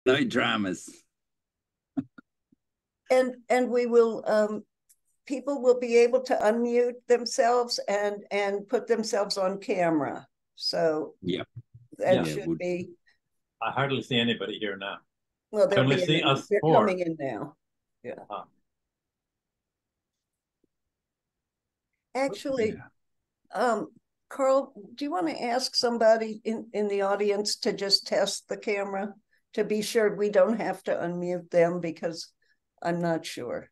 No dramas. And we will people will be able to unmute themselves and put themselves on camera. So Yep. that should be. I hardly see anybody here now. Well, I only see us they're four. coming in now. Yeah. Actually, Carl, do you want to ask somebody in the audience to just test the camera to be sure we don't have to unmute them, because I'm not sure.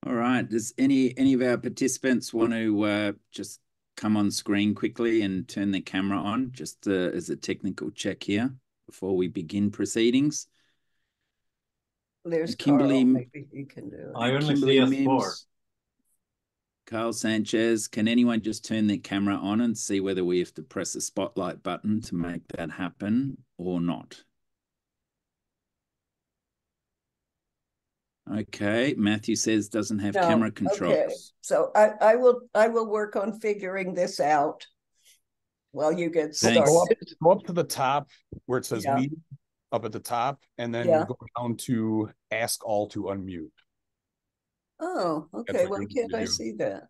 All right. Does any of our participants want to just come on screen quickly and turn their camera on, just as a technical check here before we begin proceedings? There's Kimberly. Carl. Maybe he can do it. I only Kimberly see us Mims, four. Carl Sanchez. Can anyone just turn their camera on and see whether we have to press the spotlight button to make that happen or not? Okay, Matthew says doesn't have camera controls. Okay, so I will work on figuring this out while you get started. Go up to the top where it says meet up at the top, and then go down to ask all to unmute. Oh, okay. Why can't I see that?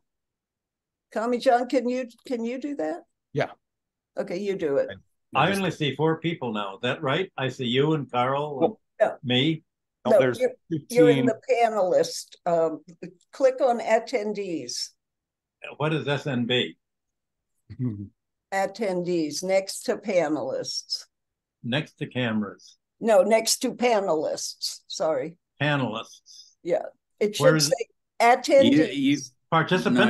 Kami John, can you do that? Yeah. Okay, you do it. I only see four people now. Is that right? I see you and Carl and me. No, you're in the panelist. Click on attendees. What is SNB? Attendees, next to panelists. Next to cameras. No, next to panelists. Sorry. Panelists. Yeah. It should say attendees. Participants? No,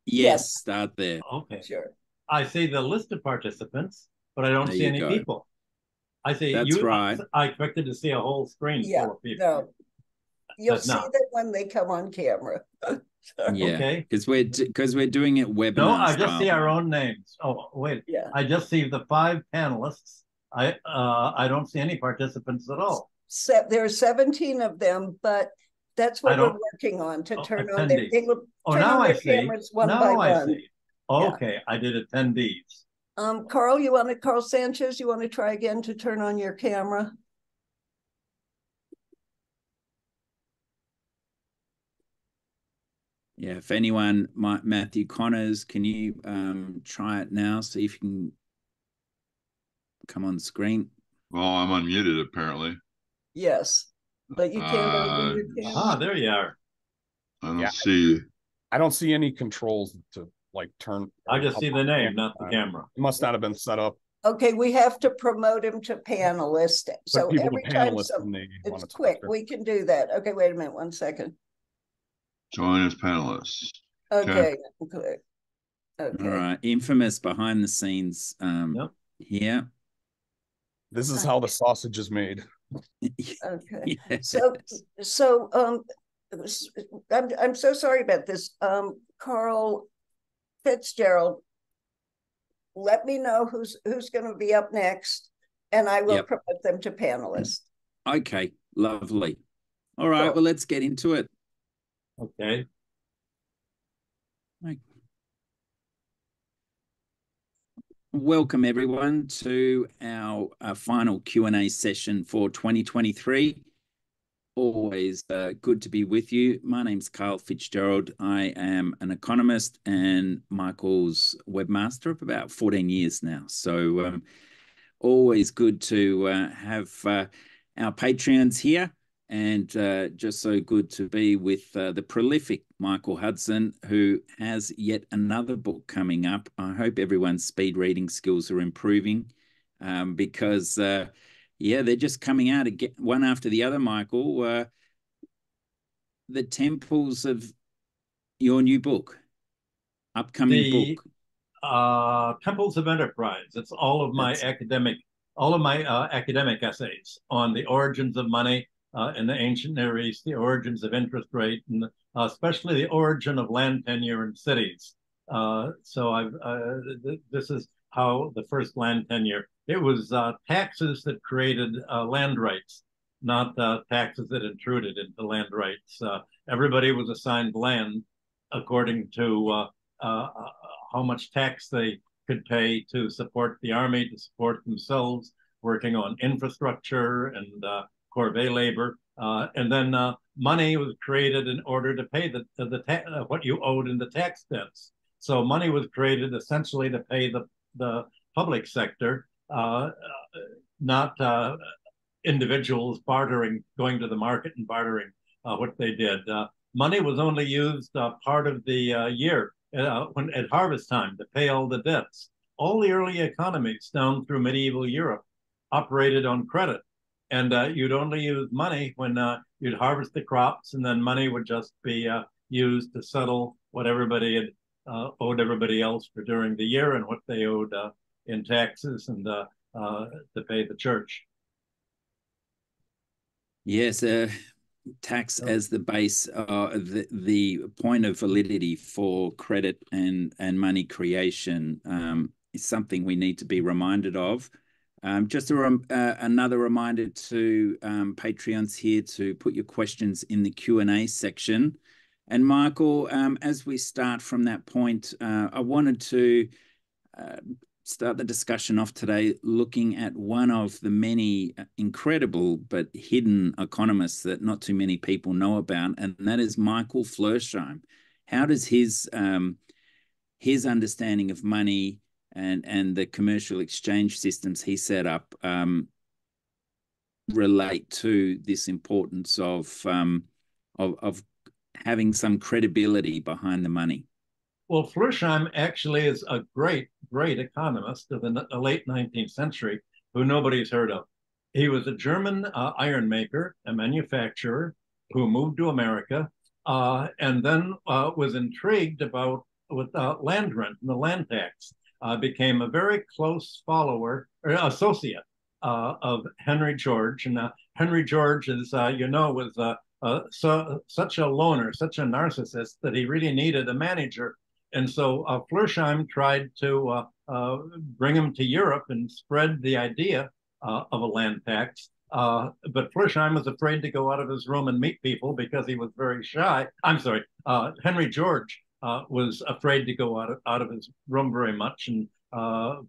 yes, start there. Okay. Sure. I see the list of participants, but I don't see any people. I see That's right. I expected to see a whole screen full of people. No. You'll see that when they come on camera. Yeah, okay. Because we're doing it webinar. No, I just see our own names. Oh, wait. Yeah. I just see the 5 panelists. I don't see any participants at all. There are 17 of them, but that's what we're working on to turn on their, now I see. cameras one by one. See. Okay, I did attendees. Carl Sanchez, you want to try again to turn on your camera? Yeah, if anyone Matthew Connors, can you try it now? See if you can come on screen. Well, I'm unmuted apparently. Yes, but you can't open your camera. There you are. I don't see any controls to turn. I just see the name, not the camera. It must not have been set up. Okay, we have to promote him to panelist. So every time it's quick, we can do that. Okay, wait a minute, 1 second. Join as panelists. Okay. Okay. All right. Infamous behind the scenes here. This is how the sausage is made. Okay. Yes. So I'm so sorry about this. Carl Fitzgerald, let me know who's going to be up next, and I will promote them to panelists. Okay, lovely. All right, well, let's get into it. Okay. Welcome, everyone, to our final Q&A session for 2023. Always good to be with you. My name's Carl Fitzgerald. I am an economist and Michael's webmaster of about 14 years now. So always good to have our Patreons here, and just so good to be with the prolific Michael Hudson, who has yet another book coming up. I hope everyone's speed reading skills are improving because they're just coming out again, one after the other, Michael. The temples of your new book, upcoming book. Temples of Enterprise. It's all of my academic essays on the origins of money in the ancient Near East, the origins of interest rate, and especially the origin of land tenure in cities. This is how the first land tenure. It was taxes that created land rights, not taxes that intruded into land rights. Everybody was assigned land according to how much tax they could pay to support the army, to support themselves, working on infrastructure and corvée labor. And then money was created in order to pay what you owed in the tax debts. So money was created essentially to pay the public sector, not individuals bartering, going to the market and bartering what they did. Money was only used part of the year when at harvest time to pay all the debts. All the early economies down through medieval Europe operated on credit. And you'd only use money when you'd harvest the crops, and then money would just be used to settle what everybody had owed everybody else for during the year and what they owed in taxes and to pay the church. Yes, tax as the base, the point of validity for credit and money creation is something we need to be reminded of. Just another reminder to Patreons here to put your questions in the Q&A section. And Michael, as we start from that point, I wanted to start the discussion off today looking at one of the many incredible but hidden economists that not too many people know about, and that is Michael Florsheim. How does his understanding of money and the commercial exchange systems he set up relate to this importance of having some credibility behind the money? Well, Florsheim actually is a great economist of the late 19th century who nobody's heard of. He was a German iron maker, a manufacturer who moved to America and then was intrigued with land rent and the land tax. Became a very close follower or associate of Henry George. And Henry George, as was such a loner, such a narcissist that he really needed a manager. And so Florsheim tried to bring him to Europe and spread the idea of a land tax. But Florsheim was afraid to go out of his room and meet people because he was very shy. I'm sorry, Henry George was afraid to go out of his room very much and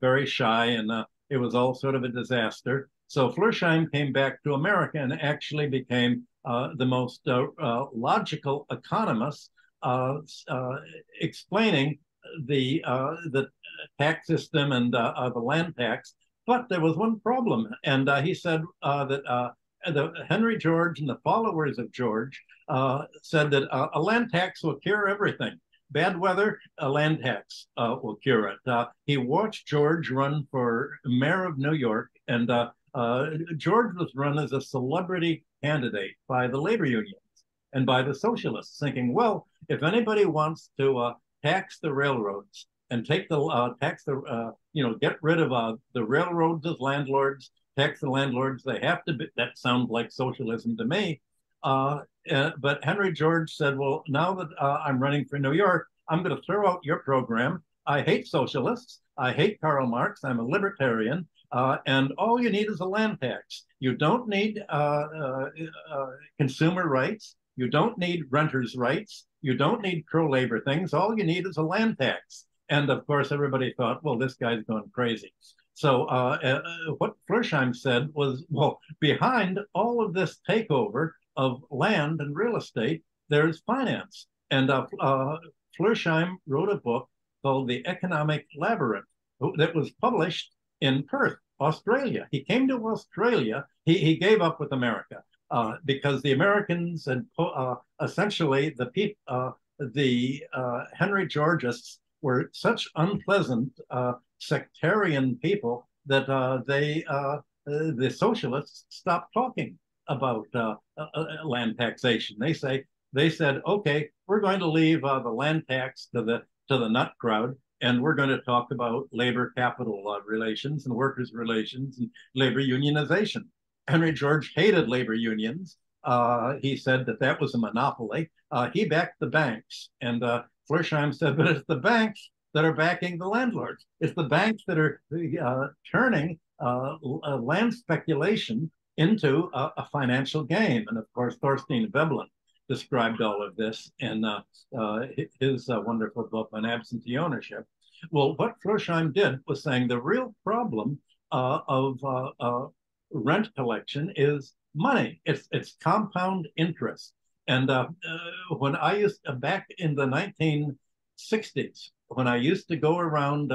very shy, and it was all sort of a disaster. So Florsheim came back to America and actually became the most logical economist, explaining the tax system and the land tax. But there was one problem, and he said that Henry George and the followers of George said that a land tax will cure everything. Bad weather, a land tax will cure it. He watched George run for mayor of New York, and George was run as a celebrity candidate by the labor unions and by the socialists, thinking, well, if anybody wants to tax the railroads and take the get rid of the railroads as landlords, tax the landlords, they have to be, that sounds like socialism to me. But Henry George said, well, now that I'm running for New York, I'm going to throw out your program. I hate socialists. I hate Karl Marx. I'm a libertarian. And all you need is a land tax. You don't need consumer rights. You don't need renters' rights. You don't need pro-labor things. All you need is a land tax. And of course, everybody thought, well, this guy's going crazy. So what Florsheim said was, well, behind all of this takeover of land and real estate, there's finance. And Florsheim wrote a book called The Economic Labyrinth that was published in Perth, Australia. He came to Australia. He gave up with America because the Americans had essentially the Henry Georgists were such unpleasant sectarian people that the socialists stopped talking about land taxation. They said, okay, we're going to leave the land tax to the nut crowd, and we're going to talk about labor capital relations and workers' relations and labor unionization. Henry George hated labor unions. He said that was a monopoly. He backed the banks, and Florsheim said, but it's the banks that are backing the landlords. It's the banks that are turning land speculation into a financial game. And of course, Thorstein Veblen described all of this in his wonderful book on absentee ownership. Well, what Florsheim did was saying the real problem of rent collection is money. It's compound interest. And when I used back in the 1960s, when I used to go around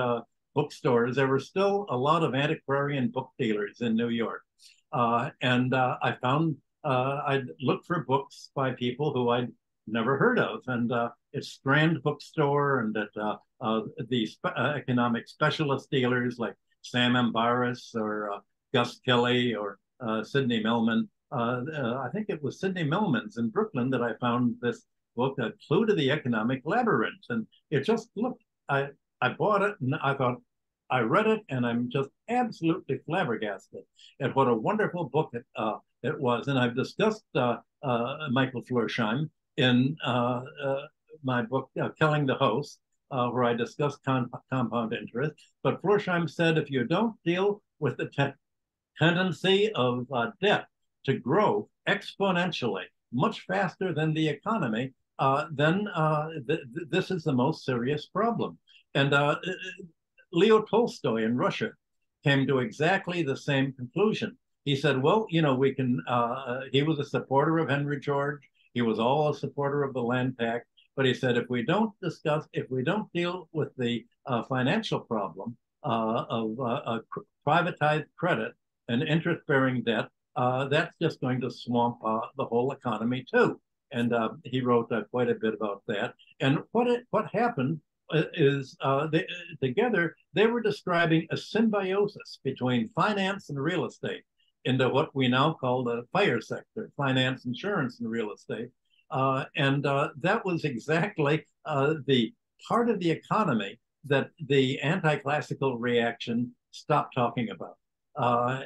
bookstores, there were still a lot of antiquarian book dealers in New York. And I found I'd look for books by people who I'd never heard of. And it's Strand Bookstore and at the economic specialist dealers like Sam Embarrass or Gus Kelly or Sidney Melman. I think it was Sidney Melman's in Brooklyn that I found this book, A Clue to the Economic Labyrinth. And it just looked, I bought it and I thought, I read it and I'm just absolutely flabbergasted at what a wonderful book it was. And I've discussed Michael Florsheim in my book, Killing the Host, where I discuss compound interest. But Florsheim said if you don't deal with the tendency of debt to grow exponentially, much faster than the economy, then this is the most serious problem. And Leo Tolstoy in Russia came to exactly the same conclusion. He said, well, you know, we can, he was a supporter of Henry George. He was all a supporter of the Land Pact. But he said, if we don't deal with the financial problem of privatized credit and interest-bearing debt, that's just going to swamp the whole economy too. And he wrote quite a bit about that. And what happened is together they were describing a symbiosis between finance and real estate into what we now call the FIRE sector, finance, insurance, and real estate. And that was exactly the part of the economy that the anti-classical reaction stopped talking about.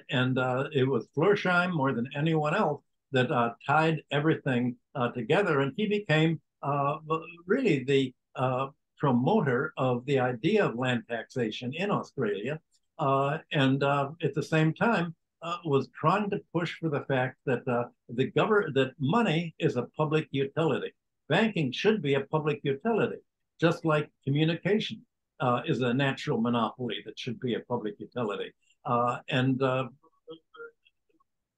And it was Florsheim more than anyone else that tied everything together. And he became really the promoter of the idea of land taxation in Australia. And at the same time, was trying to push for the fact that that money is a public utility. Banking should be a public utility, just like communication is a natural monopoly that should be a public utility. And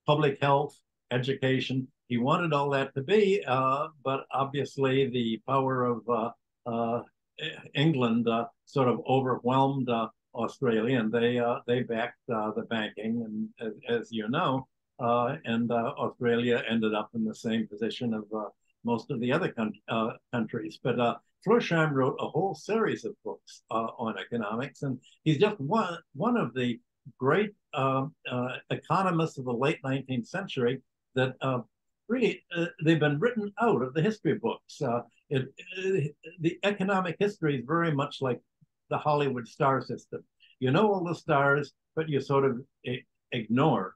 public health, education, he wanted all that to be, but obviously the power of England sort of overwhelmed Australia, and they backed the banking, and as you know, and Australia ended up in the same position of most of the other countries. But Florsheim wrote a whole series of books on economics, and he's just one of the great economists of the late 19th century that really they've been written out of the history books. The economic history is very much like the Hollywood star system. You know all the stars, but you sort of ignore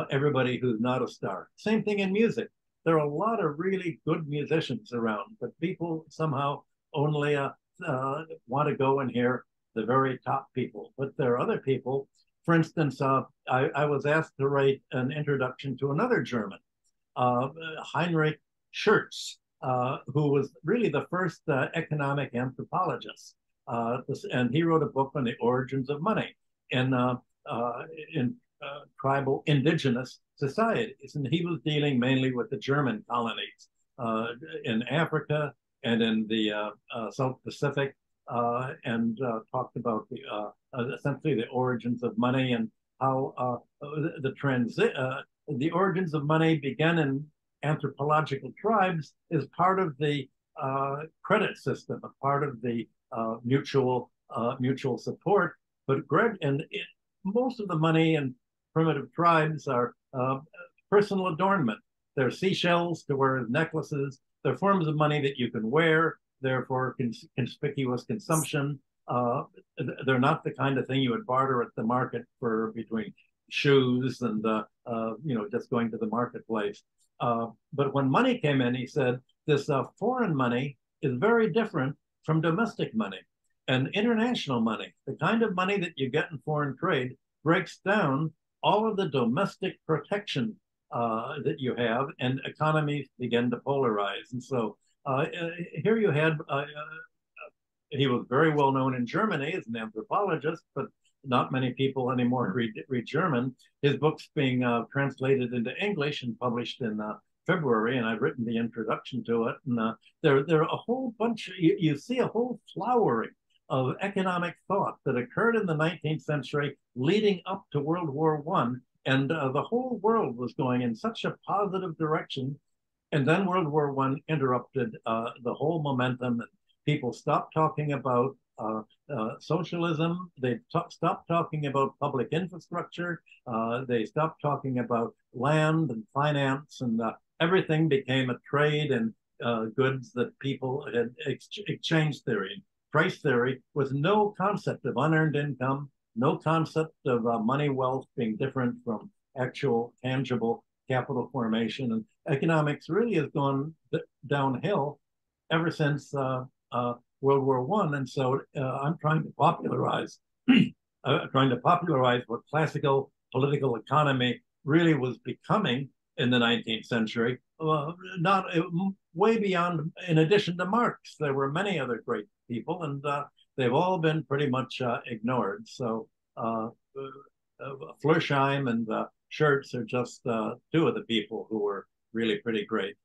everybody who's not a star. Same thing in music. There are a lot of really good musicians around, but people somehow only want to go and hear the very top people. But there are other people. For instance, I was asked to write an introduction to another German, Heinrich Schurz, who was really the first economic anthropologist. And he wrote a book on the origins of money in tribal indigenous societies. And he was dealing mainly with the German colonies in Africa and in the South Pacific, and talked about essentially the origins of money and how the origins of money began in anthropological tribes is part of the credit system, a part of the mutual support. But most of the money in primitive tribes are personal adornment. They're seashells to wear as necklaces. They're forms of money that you can wear. They're for conspicuous consumption. They're not the kind of thing you would barter at the market for between shoes and just going to the marketplace. But when money came in, he said this foreign money is very different from domestic money. And international money, the kind of money that you get in foreign trade, breaks down all of the domestic protection that you have, and economies begin to polarize. And so here you had, he was very well known in Germany as an anthropologist, but not many people anymore read German. His book's being translated into English and published in February, and I've written the introduction to it. And there are a whole bunch, you see a whole flowering of economic thought that occurred in the 19th century leading up to World War I. And the whole world was going in such a positive direction. And then World War I interrupted the whole momentum, and people stopped talking about socialism. They stopped talking about public infrastructure. They stopped talking about land and finance, and everything became a trade and goods that people had exchange theory. Price theory with no concept of unearned income, no concept of money wealth being different from actual tangible capital formation. And economics really has gone downhill ever since World War I. And so I'm trying to popularize what classical political economy really was becoming in the 19th century. Not way beyond, in addition to Marx, there were many other great people, and they've all been pretty much ignored. So Flersheim and Schertz are just two of the people who were really pretty great.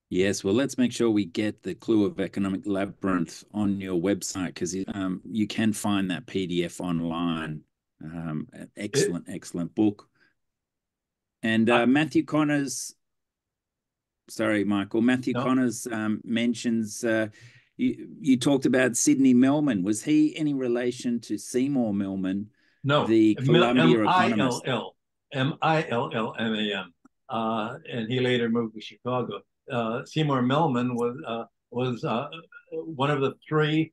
Yes, well, let's make sure we get the Clue of Economic Labyrinth on your website, because you can find that PDF online. Excellent book. And Matthew Connors, sorry, Michael, Matthew Connors mentions, you talked about Sidney Melman. Was he any relation to Seymour Melman, no, the Columbia economist? Millman. And he later moved to Chicago. Seymour Melman was one of the three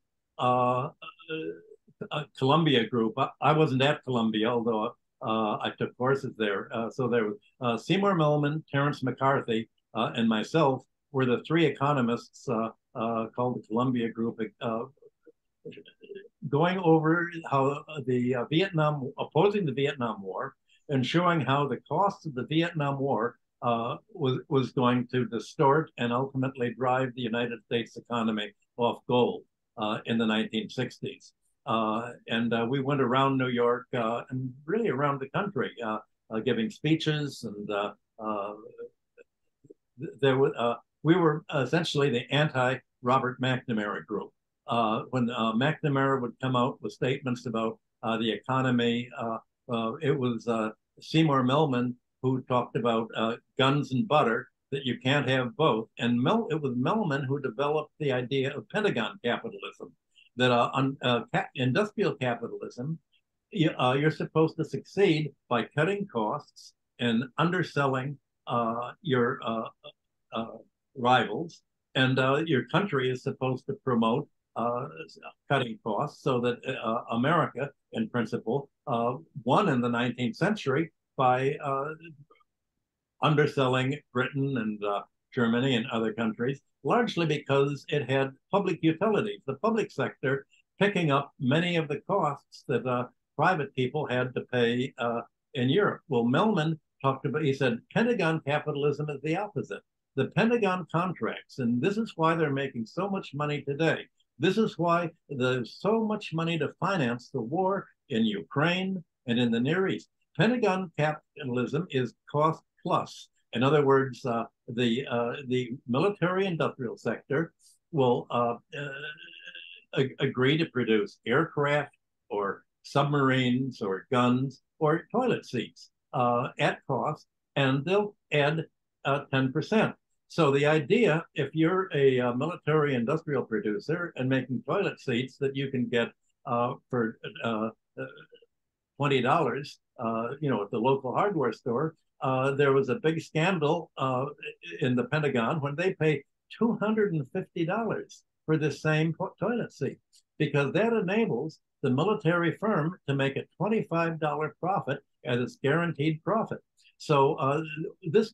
Columbia group. I wasn't at Columbia, although I took courses there. So there was Seymour Melman, Terence McCarthy, and myself were the three economists called the Columbia Group, going over how opposing the Vietnam War and showing how the cost of the Vietnam War was going to distort and ultimately drive the United States economy off gold in the 1960s. And we went around New York and really around the country giving speeches, and we were essentially the anti-Robert McNamara group. When McNamara would come out with statements about the economy, it was Seymour Melman who talked about guns and butter, that you can't have both. And it was Melman who developed the idea of Pentagon capitalism, that industrial capitalism, you're supposed to succeed by cutting costs and underselling your rivals. And your country is supposed to promote cutting costs, so that America, in principle, won in the 19th century by underselling Britain and Germany and other countries, largely because it had public utilities, the public sector picking up many of the costs that private people had to pay in Europe. Well, Melman he said, Pentagon capitalism is the opposite. The Pentagon contracts, and this is why they're making so much money today. This is why there's so much money to finance the war in Ukraine and in the Near East. Pentagon capitalism is cost plus. In other words, the military industrial sector will agree to produce aircraft or submarines or guns or toilet seats at cost, and they'll add 10%. So the idea, if you're a military industrial producer and making toilet seats that you can get for $20, at the local hardware store, there was a big scandal in the Pentagon when they pay $250 for the same toilet seat, because that enables the military firm to make a $25 profit as its guaranteed profit. So this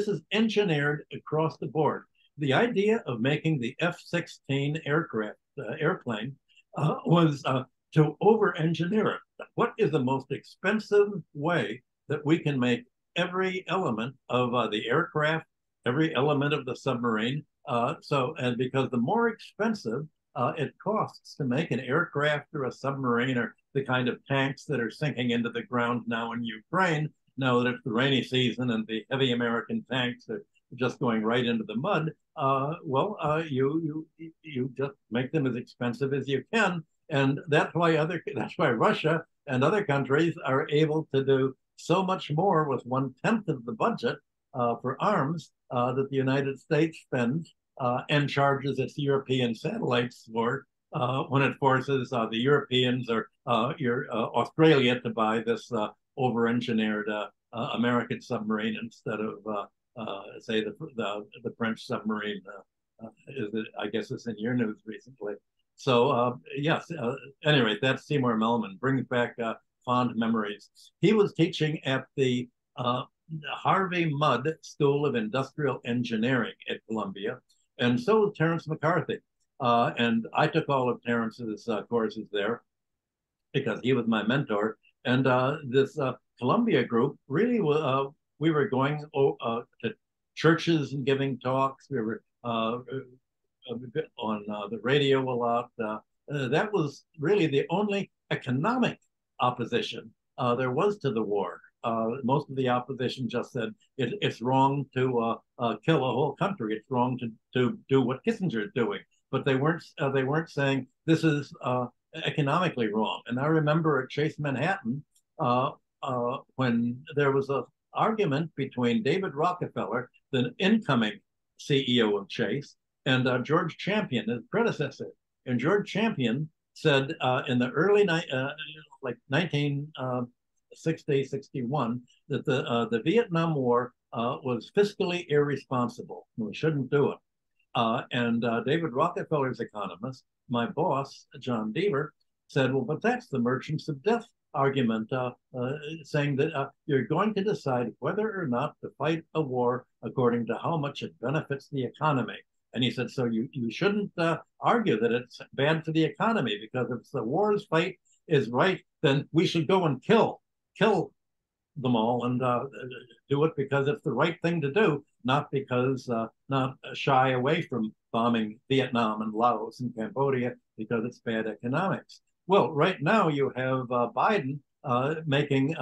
is engineered across the board. The idea of making the F-16 airplane was to over-engineer it. What is the most expensive way that we can make every element of the aircraft, every element of the submarine? And because the more expensive it costs to make an aircraft or a submarine or the kind of tanks that are sinking into the ground now in Ukraine. Now that it's the rainy season and the heavy American tanks are just going right into the mud, you just make them as expensive as you can, and that's why Russia and other countries are able to do so much more with 1/10 of the budget for arms that the United States spends and charges its European satellites for when it forces the Europeans or Australia to buy this over-engineered American submarine instead of, say, the French submarine. I guess it's in your news recently. So yes, anyway, that's Seymour Melman. Brings back fond memories. He was teaching at the Harvey Mudd School of Industrial Engineering at Columbia, and so was Terence McCarthy. And I took all of Terence's courses there because he was my mentor. And this Columbia group really, we were going to churches and giving talks. We were on the radio a lot. That was really the only economic opposition there was to the war. Most of the opposition just said it's wrong to kill a whole country. It's wrong to do what Kissinger is doing. But they weren't saying this is economically wrong. And I remember at Chase Manhattan when there was an argument between David Rockefeller, the incoming CEO of Chase, and George Champion, his predecessor. And George Champion said in the early like 1960, 61, that the Vietnam War was fiscally irresponsible. We shouldn't do it. And David Rockefeller's economist, my boss, John Deaver, said, well, but that's the merchants of death argument, saying that you're going to decide whether or not to fight a war according to how much it benefits the economy. And he said, so you shouldn't argue that it's bad for the economy, because if the war's fight is right, then we should go and kill them all and do it because it's the right thing to do, not because not shy away from bombing Vietnam and Laos and Cambodia because it's bad economics. Well, right now you have Biden making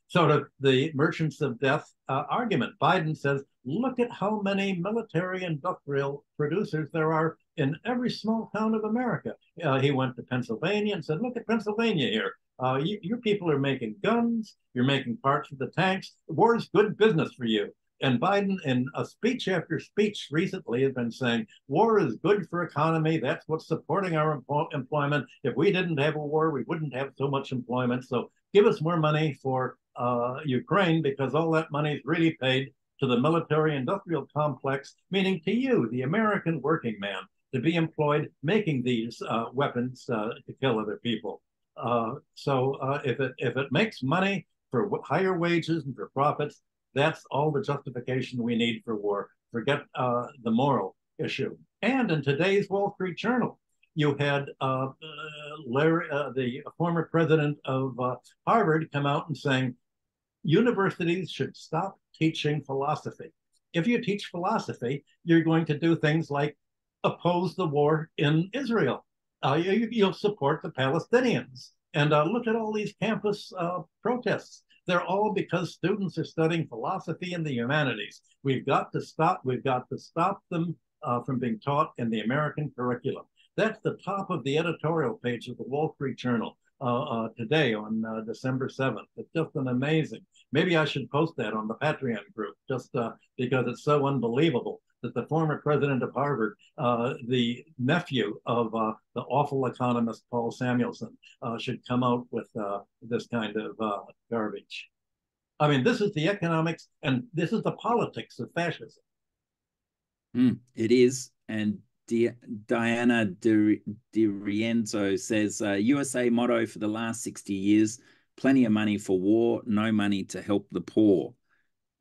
sort of the merchants of death argument. Biden says, look at how many military industrial producers there are in every small town of America. He went to Pennsylvania and said, look at Pennsylvania here. Your people are making guns, you're making parts of the tanks. War is good business for you. And Biden, in a speech after speech recently, has been saying, war is good for economy. That's what's supporting our employment. If we didn't have a war, we wouldn't have so much employment. So give us more money for Ukraine, because all that money is really paid to the military industrial complex, meaning to you, the American working man, to be employed making these weapons to kill other people. So if it makes money for higher wages and for profits, that's all the justification we need for war. Forget the moral issue. And in today's Wall Street Journal, you had Larry, the former president of Harvard, come out and saying, universities should stop teaching philosophy. If you teach philosophy, you're going to do things like oppose the war in Israel. You'll support the Palestinians. And look at all these campus protests. They're all because students are studying philosophy and the humanities. We've got to stop them from being taught in the American curriculum. That's the top of the editorial page of the Wall Street Journal today on December 7th. It's just an amazing. Maybe I should post that on the Patreon group, just because it's so unbelievable that the former president of Harvard, the nephew of the awful economist Paul Samuelson, should come out with this kind of garbage. I mean, this is the economics and this is the politics of fascism. It is. And Diana Di Rienzo says, USA motto for the last 60 years, plenty of money for war, no money to help the poor.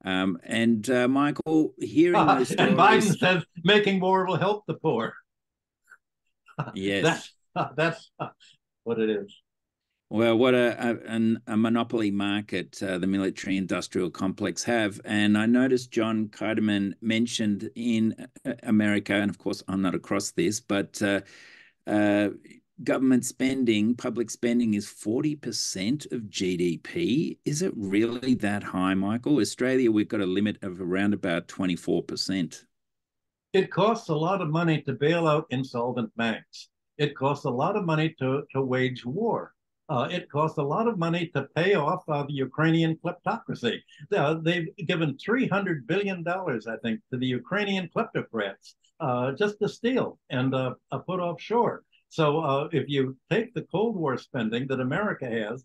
And Michael, hearing those stories... And Biden says making war will help the poor. Yes. That's what it is. Well, what a monopoly market the military-industrial complex have. And I noticed John Keidemann mentioned in America, and of course I'm not across this, but Uh, Government spending, public spending is 40% of GDP. Is it really that high, Michael? Australia, we've got a limit of around about 24%. It costs a lot of money to bail out insolvent banks. It costs a lot of money to wage war. It costs a lot of money to pay off the Ukrainian kleptocracy. They've given $300 billion, I think, to the Ukrainian kleptocrats just to steal and put offshore. So if you take the Cold War spending that America has,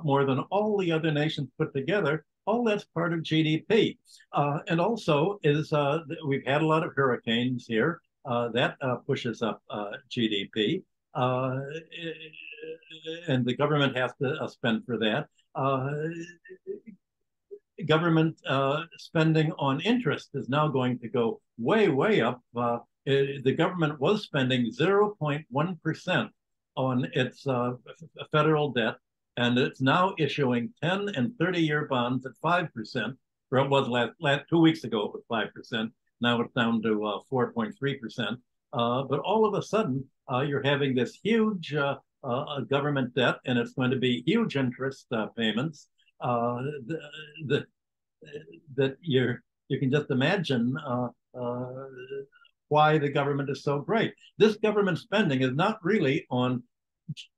more than all the other nations put together, all that's part of GDP. And also is we've had a lot of hurricanes here. That pushes up GDP. And the government has to spend for that. Government spending on interest is now going to go way, way up. The government was spending 0.1% on its federal debt, and it's now issuing 10 and 30-year bonds at 5%. Or it was last 2 weeks ago, it was 5%. Now it's down to 4.3%. But all of a sudden, you're having this huge government debt, and it's going to be huge interest payments. That you can just imagine why the government is so great. This government spending is not really on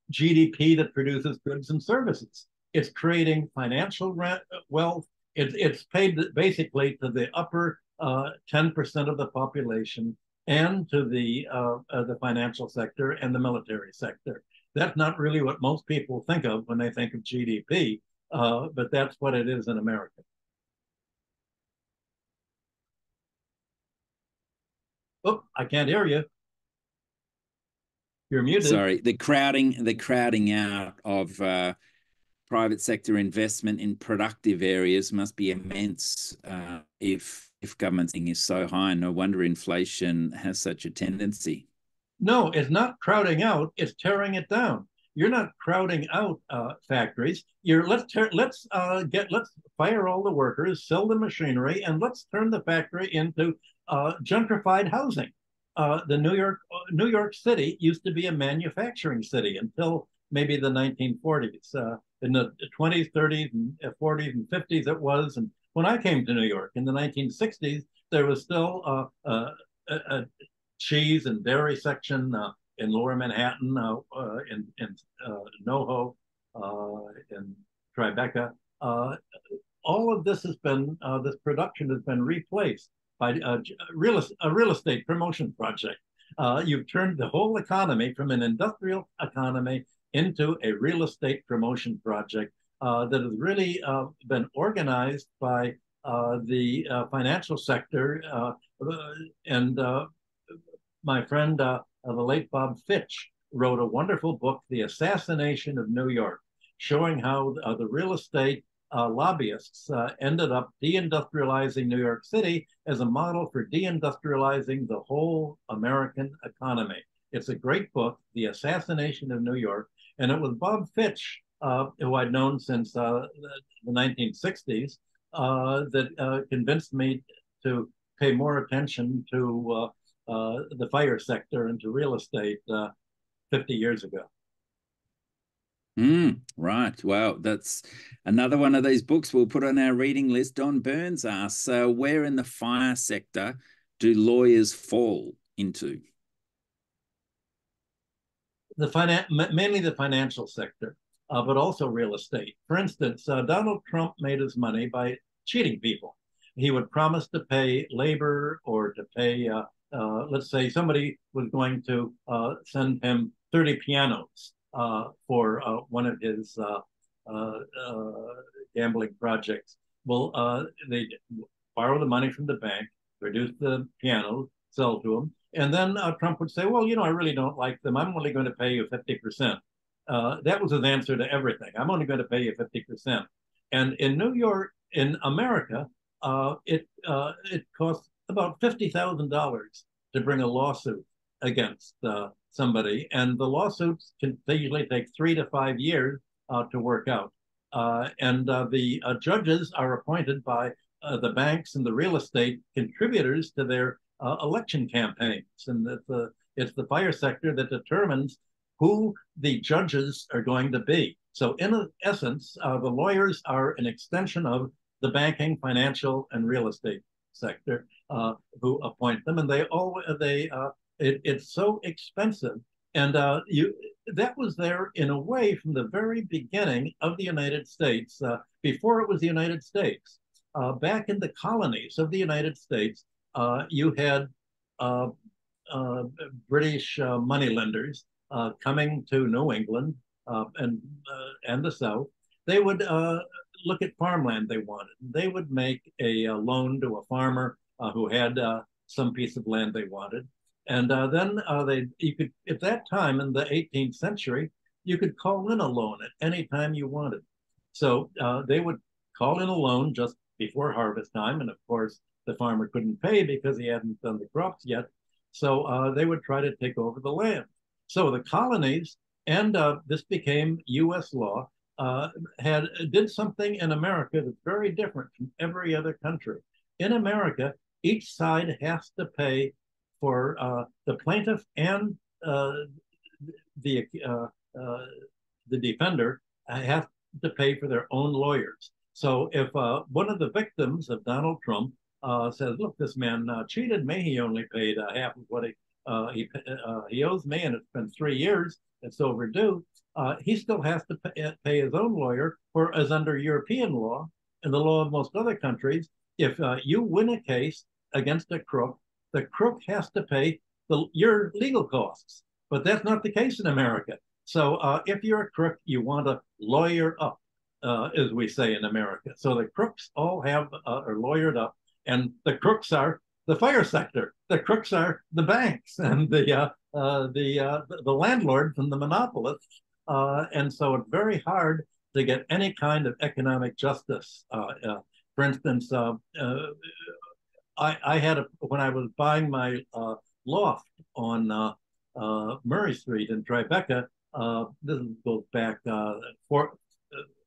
GDP that produces goods and services. It's creating financial wealth. It's paid basically to the upper 10% of the population and to the financial sector and the military sector. That's not really what most people think of when they think of GDP, but that's what it is in America. Oh, I can't hear you. You're muted. Sorry, the crowding out of private sector investment in productive areas must be immense if government spending is so high. No wonder inflation has such a tendency. No, it's not crowding out; it's tearing it down. You're not crowding out factories. Let's fire all the workers, sell the machinery, and let's turn the factory into gentrified housing. The New York City used to be a manufacturing city until maybe the 1940s. In the 20s, 30s, and 40s, and 50s, it was. And when I came to New York in the 1960s, there was still a cheese and dairy section in Lower Manhattan, in NoHo, in Tribeca. All of this has been, this production has been replaced by a real estate promotion project. You've turned the whole economy from an industrial economy into a real estate promotion project that has really been organized by the financial sector. And my friend, the late Bob Fitch, wrote a wonderful book, The Assassination of New York, showing how the real estate lobbyists ended up deindustrializing New York City as a model for deindustrializing the whole American economy. It's a great book, The Assassination of New York, and it was Bob Fitch, who I'd known since the 1960s, that convinced me to pay more attention to the fire sector and to real estate 50 years ago. Right. Wow. That's another one of these books we'll put on our reading list. Don Burns asks, where in the fire sector do lawyers fall into? Mainly the financial sector, but also real estate. For instance, Donald Trump made his money by cheating people. He would promise to pay labor or to pay, let's say somebody was going to send him 30 pianos for one of his gambling projects. Well, they borrow the money from the bank, produce the pianos, sell to him, and then Trump would say, well, you know, I really don't like them. I'm only going to pay you 50%. That was his answer to everything. I'm only going to pay you 50%. And in New York, in America, it costs about $50,000 to bring a lawsuit against somebody, and the lawsuits can usually take 3 to 5 years to work out. And the judges are appointed by the banks and the real estate contributors to their election campaigns, and It's the fire sector that determines who the judges are going to be. So in essence, the lawyers are an extension of the banking, financial, and real estate sector who appoint them, and it's so expensive, and that was there in a way from the very beginning of the United States, before it was the United States. Back in the colonies of the United States, you had British moneylenders coming to New England and the South. They would look at farmland they wanted. They would make a loan to a farmer who had some piece of land they wanted. And then you could, at that time in the 18th century, you could call in a loan at any time you wanted. So they would call in a loan just before harvest time. And of course, the farmer couldn't pay because he hadn't done the crops yet. So they would try to take over the land. So the colonies, and this became U.S. law, did something in America that's very different from every other country. In America, each side has to pay for the plaintiff and the defender have to pay for their own lawyers. So if one of the victims of Donald Trump says, "Look, this man cheated me. He only paid half of what he owes me, and it's been 3 years. It's overdue." He still has to pay his own lawyer, as under European law and the law of most other countries, if you win a case against a crook, the crook has to pay your legal costs. But that's not the case in America. So if you're a crook, you want to lawyer up, as we say in America. So the crooks all are lawyered up, and the crooks are the fire sector. The crooks are the banks and the landlords and the monopolists. And so it's very hard to get any kind of economic justice. For instance, I had when I was buying my loft on Murray Street in Tribeca. This goes back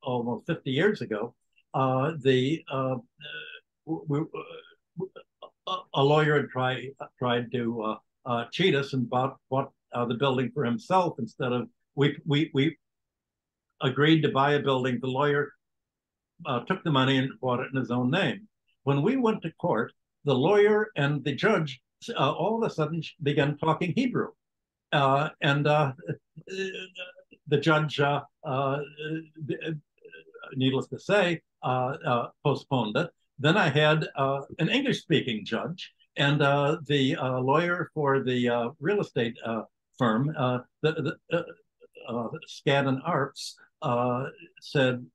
almost 50 years ago. A lawyer had tried to cheat us and bought the building for himself instead of we agreed to buy a building. The lawyer took the money and bought it in his own name. When we went to court, the lawyer and the judge all of a sudden began talking Hebrew. And the judge, needless to say, postponed it. Then I had an English-speaking judge, and the lawyer for the real estate firm, Skadden Arps, said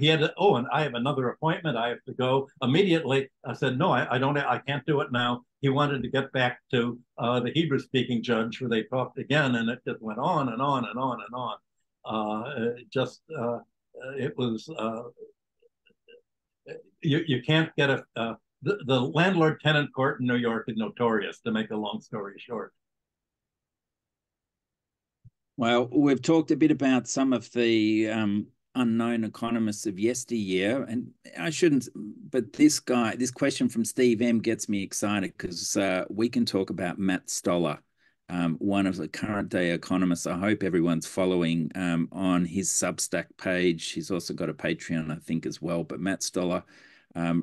he had and I have another appointment. I have to go immediately. I said, no, I don't. I can't do it now. He wanted to get back to the Hebrew-speaking judge, where they talked again, and it just went on and on and on and on. It was you can't get the landlord-tenant court in New York is notorious, to make a long story short. Well, we've talked a bit about some of the unknown economists of yesteryear, and I shouldn't, but this question from Steve M gets me excited, because we can talk about Matt Stoller, one of the current day economists. I hope everyone's following on his Substack page. He's also got a Patreon, I think, as well. But Matt Stoller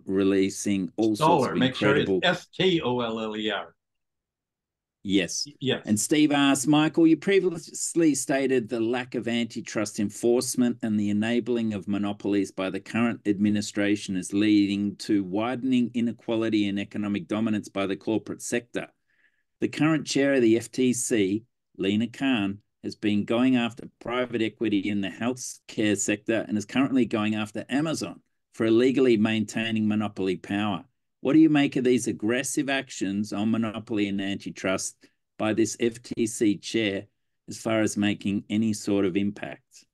releasing all sorts of incredible... Make sure it's Stoller. Yes. Yes. And Steve asks, Michael, you previously stated the lack of antitrust enforcement and the enabling of monopolies by the current administration is leading to widening inequality and economic dominance by the corporate sector. The current chair of the FTC, Lena Khan, has been going after private equity in the healthcare sector and is currently going after Amazon for illegally maintaining monopoly power. What do you make of these aggressive actions on monopoly and antitrust by this FTC chair as far as making any sort of impact?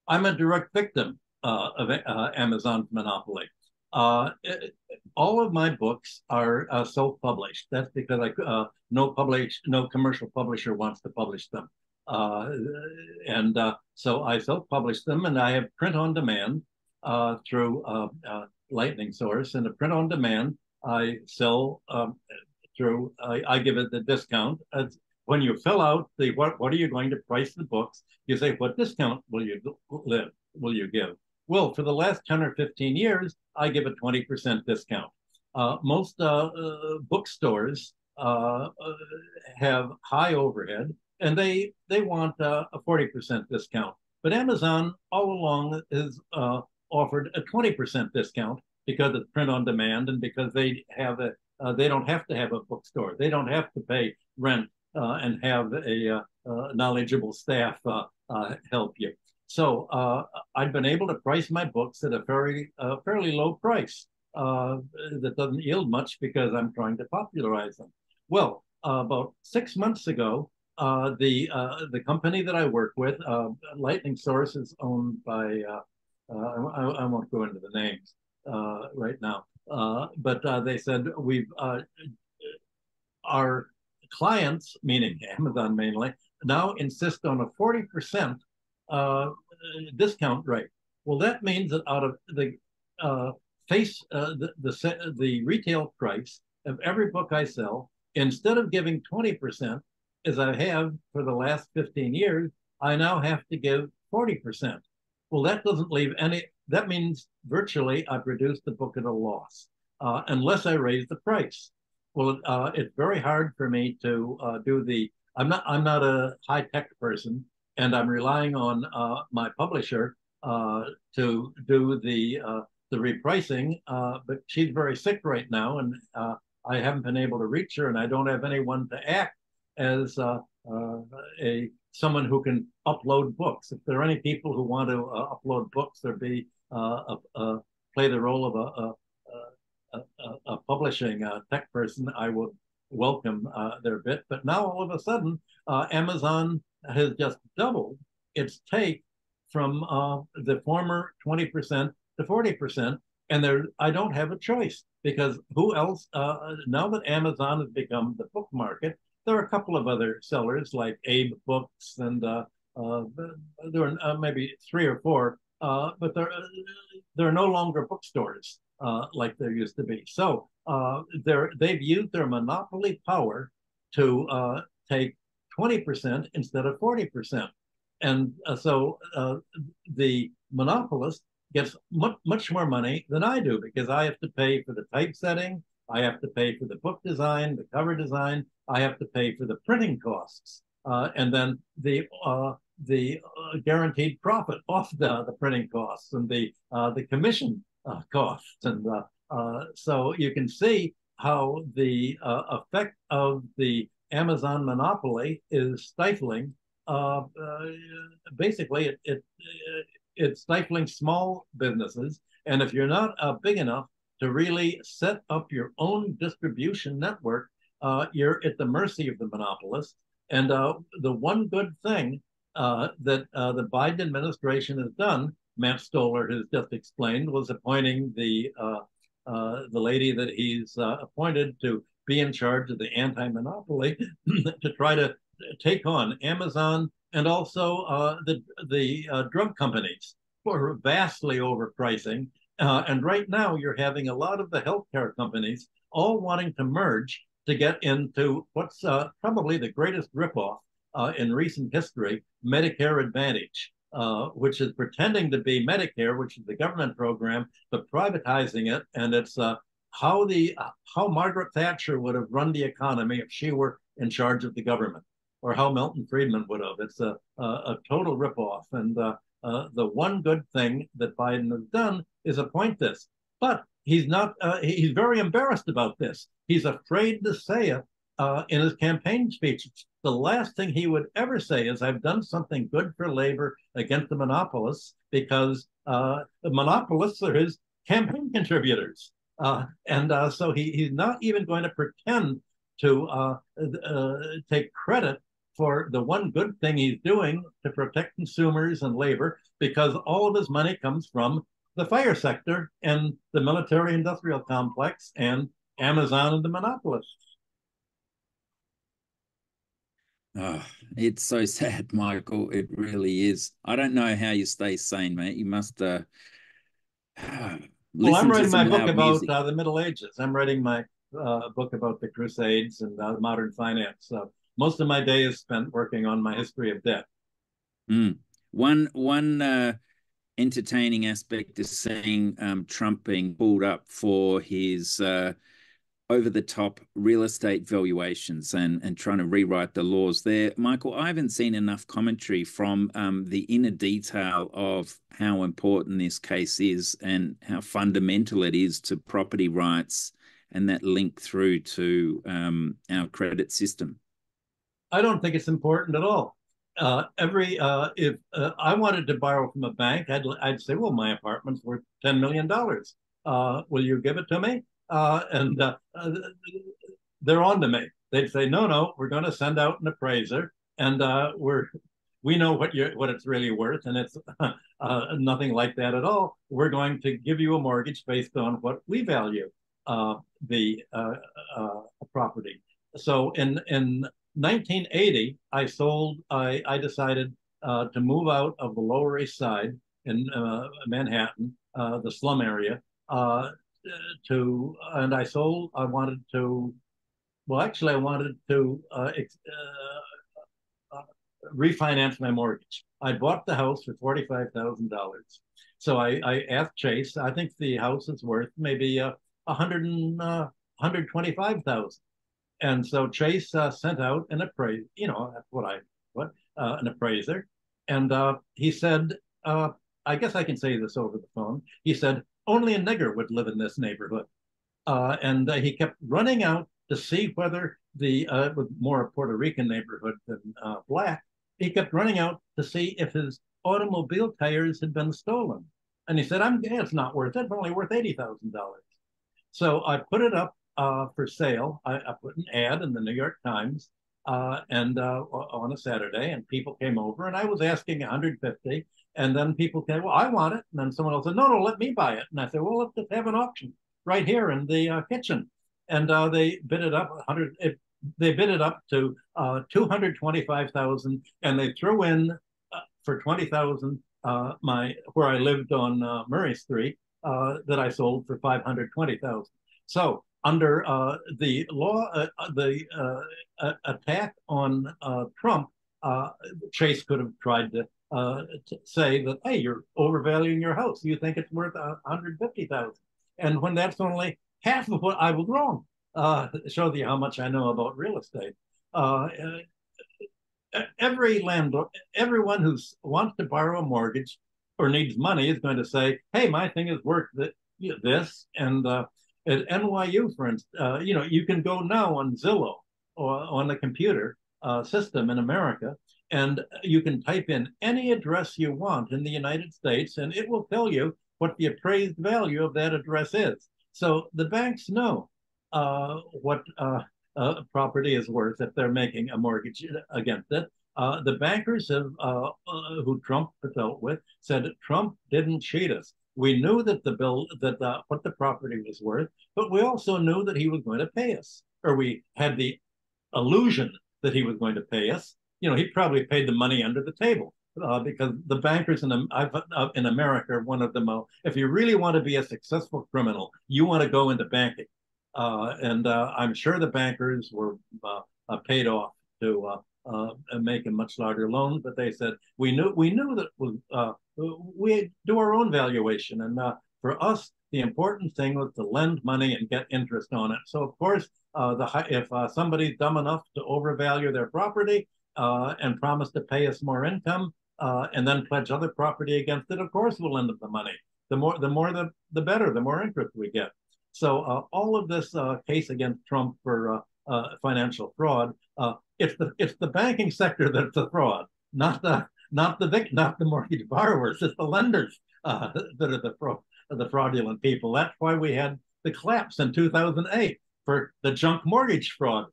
I'm a direct victim of Amazon's monopoly. All of my books are self-published. That's because no commercial publisher wants to publish them. So I self-publish them, and I have print on demand through Lightning Source. And a print on demand, I sell through, I give it the discount. When you fill out the what are you going to price the books, you say, what discount will you give? Well, for the last 10 or 15 years, I give a 20% discount. Most bookstores have high overhead, and they want a 40% discount. But Amazon all along has offered a 20% discount because it's print on demand and because they don't have to have a bookstore. They don't have to pay rent and have a knowledgeable staff help you. So I've been able to price my books at a fairly low price that doesn't yield much because I'm trying to popularize them. Well, about 6 months ago, the company that I work with, Lightning Source, is owned by I won't go into the names right now, but they said our clients, meaning Amazon mainly, now insist on a 40% discount rate. Well, that means that out of the the retail price of every book I sell, instead of giving 20%, as I have for the last 15 years, I now have to give 40%. Well, that doesn't leave that means virtually I produce the book at a loss, unless I raise the price. Well, it's very hard for me to I'm not a high-tech person, and I'm relying on my publisher to do the repricing, but she's very sick right now, and I haven't been able to reach her, and I don't have anyone to act as someone who can upload books. If there are any people who want to upload books or play the role of a publishing tech person, I would welcome their bit. But now all of a sudden, Amazon has just doubled its take from the former 20% to 40%. And I don't have a choice, because who else, now that Amazon has become the book market, there are a couple of other sellers like Abe Books, and there are maybe 3 or 4, but there are no longer bookstores like there used to be. So they've used their monopoly power to take 20% instead of 40%. And so the monopolist gets much more money than I do, because I have to pay for the typesetting, I have to pay for the book design, the cover design, I have to pay for the printing costs, and then the guaranteed profit off the printing costs and the commission costs. And so you can see how the effect of the Amazon monopoly is stifling. Basically, it's stifling small businesses. And if you're not big enough to really set up your own distribution network, you're at the mercy of the monopolist. And the one good thing that the Biden administration has done, Matt Stoller has just explained, was appointing the lady that he's appointed to be in charge of the anti-monopoly to try to take on Amazon and also the drug companies who are vastly overpricing. And right now, you're having a lot of the healthcare companies all wanting to merge to get into what's probably the greatest ripoff in recent history, Medicare Advantage, which is pretending to be Medicare, which is the government program, but privatizing it. And it's how Margaret Thatcher would have run the economy if she were in charge of the government, or how Milton Friedman would have. It's a total ripoff. And the one good thing that Biden has done is appoint this. But he's not, he's very embarrassed about this. He's afraid to say it in his campaign speeches. The last thing he would ever say is, I've done something good for labor against the monopolists, because the monopolists are his campaign contributors. So he's not even going to pretend to take credit for the one good thing he's doing to protect consumers and labor, because all of his money comes from the fire sector and the military industrial complex and Amazon and the monopolists. Oh, it's so sad, Michael. It really is. I don't know how you stay sane, mate. You must well, I'm writing my book about the Middle Ages. I'm writing my book about the Crusades and modern finance. Most of my day is spent working on my history of debt. Mm. One entertaining aspect is seeing Trump being pulled up for his over-the-top real estate valuations and trying to rewrite the laws there. Michael, I haven't seen enough commentary from the inner detail of how important this case is and how fundamental it is to property rights and that link through to our credit system. I don't think it's important at all. If I wanted to borrow from a bank, I'd say, well, my apartment's worth $10 million. Will you give it to me? And they're on to me. They'd say, no, we're going to send out an appraiser, and we know what it's really worth, and it's nothing like that at all. We're going to give you a mortgage based on what we value the property. So in 1980, I decided to move out of the Lower East Side in Manhattan, the slum area, and I wanted to, well, actually, I wanted to refinance my mortgage. I bought the house for $45,000. So I asked Chase. I think the house is worth maybe 125,000. And so Chase sent out an appraiser. That's an appraiser. And he said, I guess I can say this over the phone. He said, only a nigger would live in this neighborhood. And he kept running out to see whether with more a Puerto Rican neighborhood than black, he kept running out to see if his automobile tires had been stolen. And he said, it's not worth it. It's only worth $80,000. So I put it up for sale. I put an ad in the New York Times and on a Saturday, and people came over, and I was asking 150, and then people came, well, I want it, and then someone else said, no, let me buy it, and I said, well, let's just have an auction right here in the kitchen, and they bid it up they bid it up to 225,000, and they threw in for 20,000 where I lived on Murray Street that I sold for 520,000. So under the law, the attack on Trump, Chase could have tried to say that, hey, you're overvaluing your house. You think it's worth 150,000, and when that's only half of what I was wrong. It shows you how much I know about real estate. Every landlord, everyone who wants to borrow a mortgage or needs money is going to say, hey, my thing is worth this. And at NYU, for instance, you can go now on Zillow or on the computer system in America, and you can type in any address you want in the United States, and it will tell you what the appraised value of that address is. So the banks know what property is worth if they're making a mortgage against it. The bankers who Trump dealt with said Trump didn't cheat us. We knew that what the property was worth, but we also knew that he was going to pay us, or we had the illusion that he was going to pay us. He probably paid the money under the table because the bankers in America, one of them, if you really want to be a successful criminal, you want to go into banking. And I'm sure the bankers were paid off to make a much larger loan, but they said we knew that we do our own valuation, and for us the important thing was to lend money and get interest on it. So of course, if somebody's dumb enough to overvalue their property and promise to pay us more income and then pledge other property against it, of course we'll lend them the money. The better, the more interest we get. So all of this case against Trump for financial fraud, it's the banking sector that's the fraud, not the mortgage borrowers. It's the lenders that are the fraudulent people. That's why we had the collapse in 2008 for the junk mortgage fraud.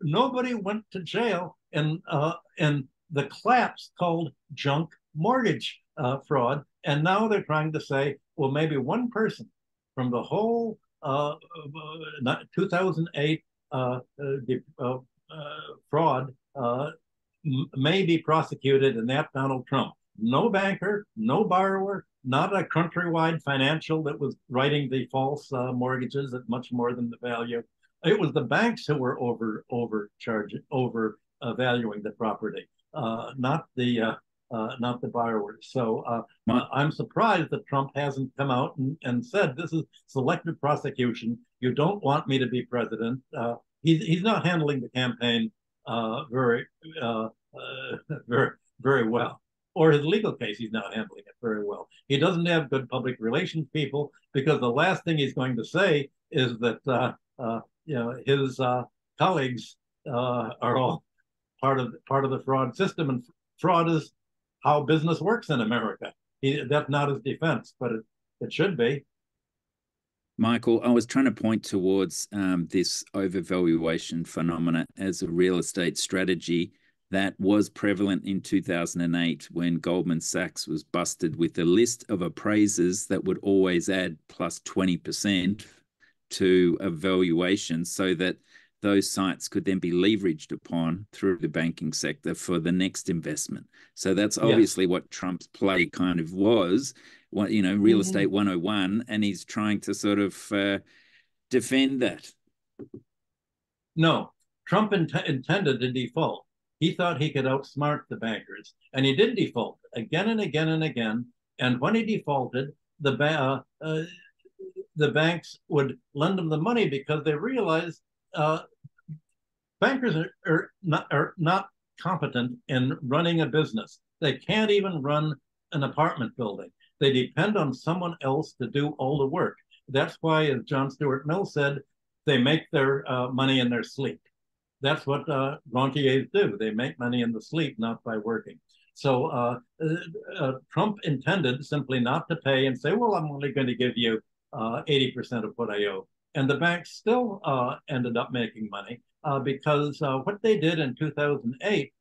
Nobody went to jail in the collapse called junk mortgage fraud, and now they're trying to say, well, maybe one person from the whole 2008 fraud may be prosecuted, and that's Donald Trump. No banker, no borrower, not a countrywide financial that was writing the false mortgages at much more than the value. It was the banks who were overcharging, over valuing the property, not the borrowers. So I'm surprised that Trump hasn't come out and said this is selective prosecution. You don't want me to be president. He's not handling the campaign very very well, or his legal case. He's not handling it very well. He doesn't have good public relations people, because the last thing he's going to say is that his colleagues are all part of the fraud system, and fraud is how business works in America. That's not his defense, but it should be. Michael, I was trying to point towards this overvaluation phenomena as a real estate strategy that was prevalent in 2008 when Goldman Sachs was busted with a list of appraisers that would always add plus 20% to a valuation, so that those sites could then be leveraged upon through the banking sector for the next investment. So that's obviously what Trump's play kind of was, real estate 101, and he's trying to sort of defend that. No, Trump intended to default. He thought he could outsmart the bankers, and he did default again and again and again. And when he defaulted, the banks would lend him the money because they realized bankers are not competent in running a business. They can't even run an apartment building. They depend on someone else to do all the work. That's why, as John Stuart Mill said, they make their money in their sleep. That's what rentiers do. They make money in the sleep, not by working. So Trump intended simply not to pay and say, well, I'm only going to give you 80% of what I owe. And the banks still ended up making money because what they did in 2008,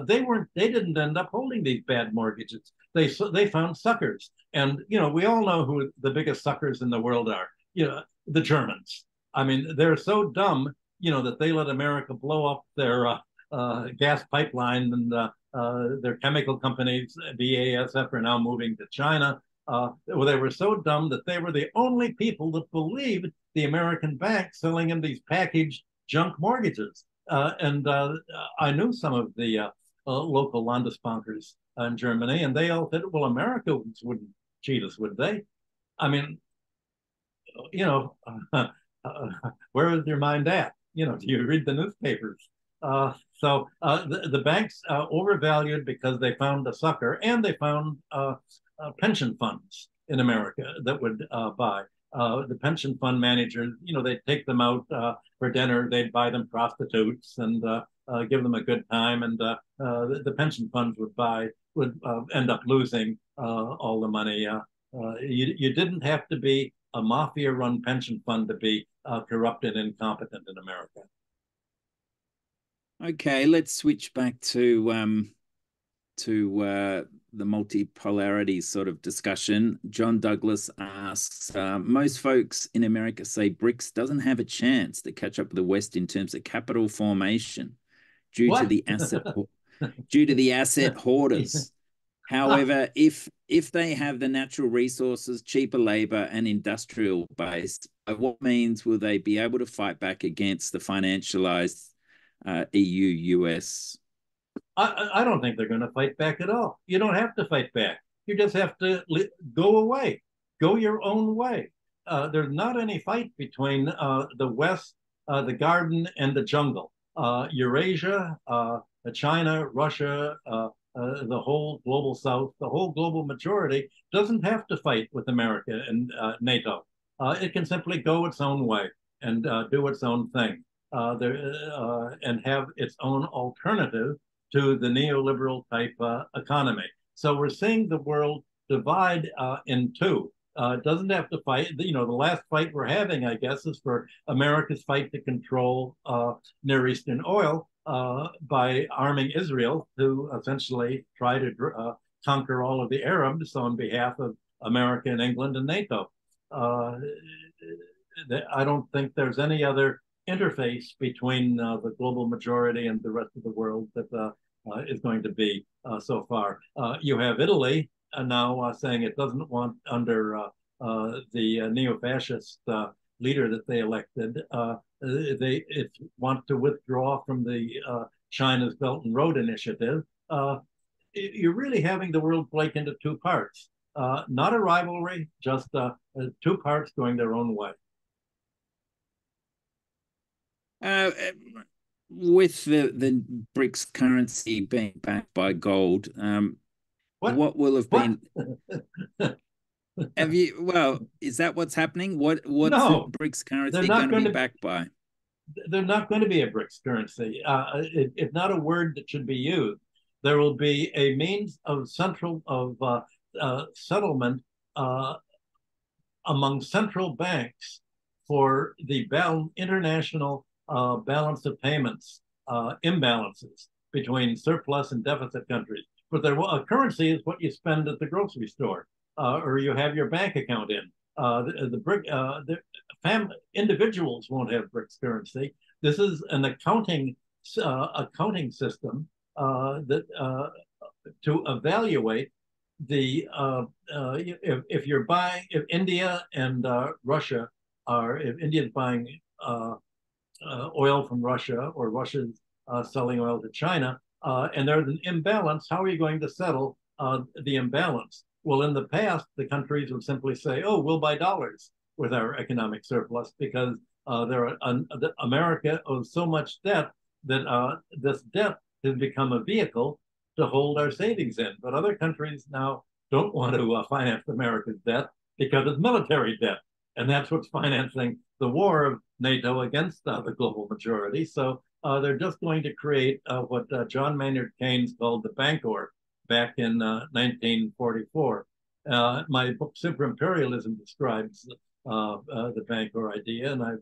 they didn't end up holding these bad mortgages. They found suckers, and we all know who the biggest suckers in the world are. The Germans. I mean, they're so dumb, that they let America blow up their gas pipeline, and their chemical companies, BASF, are now moving to China. Well, they were so dumb that they were the only people that believed the American banks selling them these packaged junk mortgages. And I knew some of the local Landesbankers in Germany, and they all said, well, Americans wouldn't cheat us, would they? I mean, where is your mind at? Do you read the newspapers? So the banks overvalued because they found a sucker, and they found pension funds in America that would buy. The pension fund managers, they'd take them out for dinner, they'd buy them prostitutes and give them a good time, and the pension funds would end up losing all the money. You didn't have to be a mafia-run pension fund to be corrupt and incompetent in America. Okay, let's switch back to the multipolarity sort of discussion. John Douglas asks, most folks in America say BRICS doesn't have a chance to catch up with the West in terms of capital formation due to the asset hoarders. However, if they have the natural resources, cheaper labor, and industrial base, by what means will they be able to fight back against the financialized EU-US? I don't think they're going to fight back at all. You don't have to fight back. You just have to go away. Go your own way. There's not any fight between the West, the garden, and the jungle. Eurasia, China, Russia, the whole global South, the whole global majority doesn't have to fight with America and NATO. It can simply go its own way and do its own thing and have its own alternative to the neoliberal type economy. So we're seeing the world divide in two. It doesn't have to fight. The last fight we're having, I guess, is for America's fight to control Near Eastern oil by arming Israel to essentially try to conquer all of the Arabs on behalf of America and England and NATO. I don't think there's any other interface between the global majority and the rest of the world that is going to be so far. You have Italy, now saying it doesn't want under the neo-fascist leader that they elected. It want to withdraw from the China's Belt and Road Initiative. You're really having the world break into two parts. Not a rivalry, just two parts going their own way. With the BRICS currency being backed by gold, what will have been? Have you? Well, is that what's happening? What's no, the BRICS currency going to be backed by? They're not going to be a BRICS currency. It's not a word that should be used. There will be a means of settlement among central banks for the international balance of payments imbalances between surplus and deficit countries. But a currency is what you spend at the grocery store or you have your bank account in. Individuals won't have BRICS currency. This is an accounting system that to evaluate the if India and Russia if India's buying oil from Russia or Russia's selling oil to China and there's an imbalance, how are you going to settle the imbalance? Well, in the past, the countries would simply say, "Oh, we'll buy dollars with our economic surplus because America owes so much debt that this debt has become a vehicle to hold our savings in." But other countries now don't want to finance America's debt because it's military debt, and that's what's financing the war of NATO against the global majority. So they're just going to create what John Maynard Keynes called the Bancor back in 1944. My book Super Imperialism describes the Bancor idea, and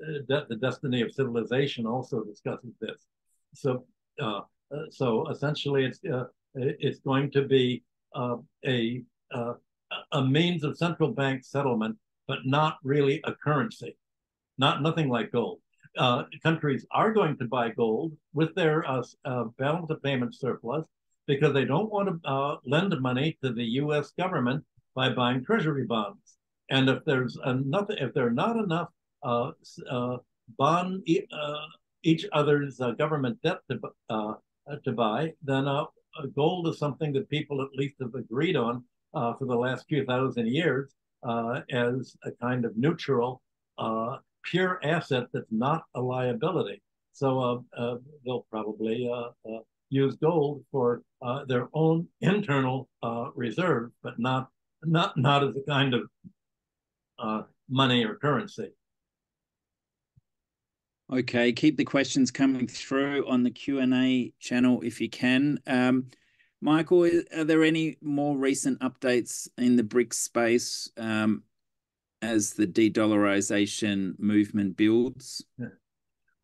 the Destiny of Civilization also discusses this. So essentially, it's going to be a means of central bank settlement, but not really a currency, nothing like gold. Countries are going to buy gold with their balance of payment surplus because they don't want to lend money to the U.S. government by buying treasury bonds. And if there are not enough bond each other's government debt to buy, then gold is something that people at least have agreed on for the last few thousand years as a kind of neutral pure asset that's not a liability. So they'll probably use gold for their own internal reserve, but not as a kind of money or currency. Okay, keep the questions coming through on the Q&A channel if you can. Michael, are there any more recent updates in the BRICS space as the de-dollarization movement builds?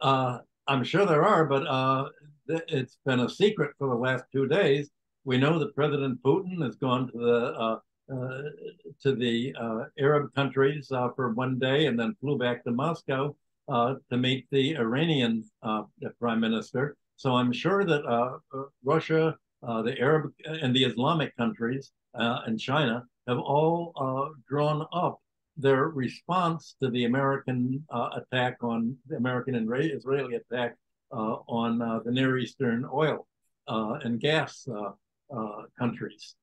I'm sure there are, but it's been a secret for the last 2 days. We know that President Putin has gone to the Arab countries for 1 day and then flew back to Moscow to meet the Iranian prime minister. So I'm sure that Russia, the Arab and the Islamic countries and China have all drawn up their response to the American attack on the American and Israeli attack on the Near Eastern oil and gas countries.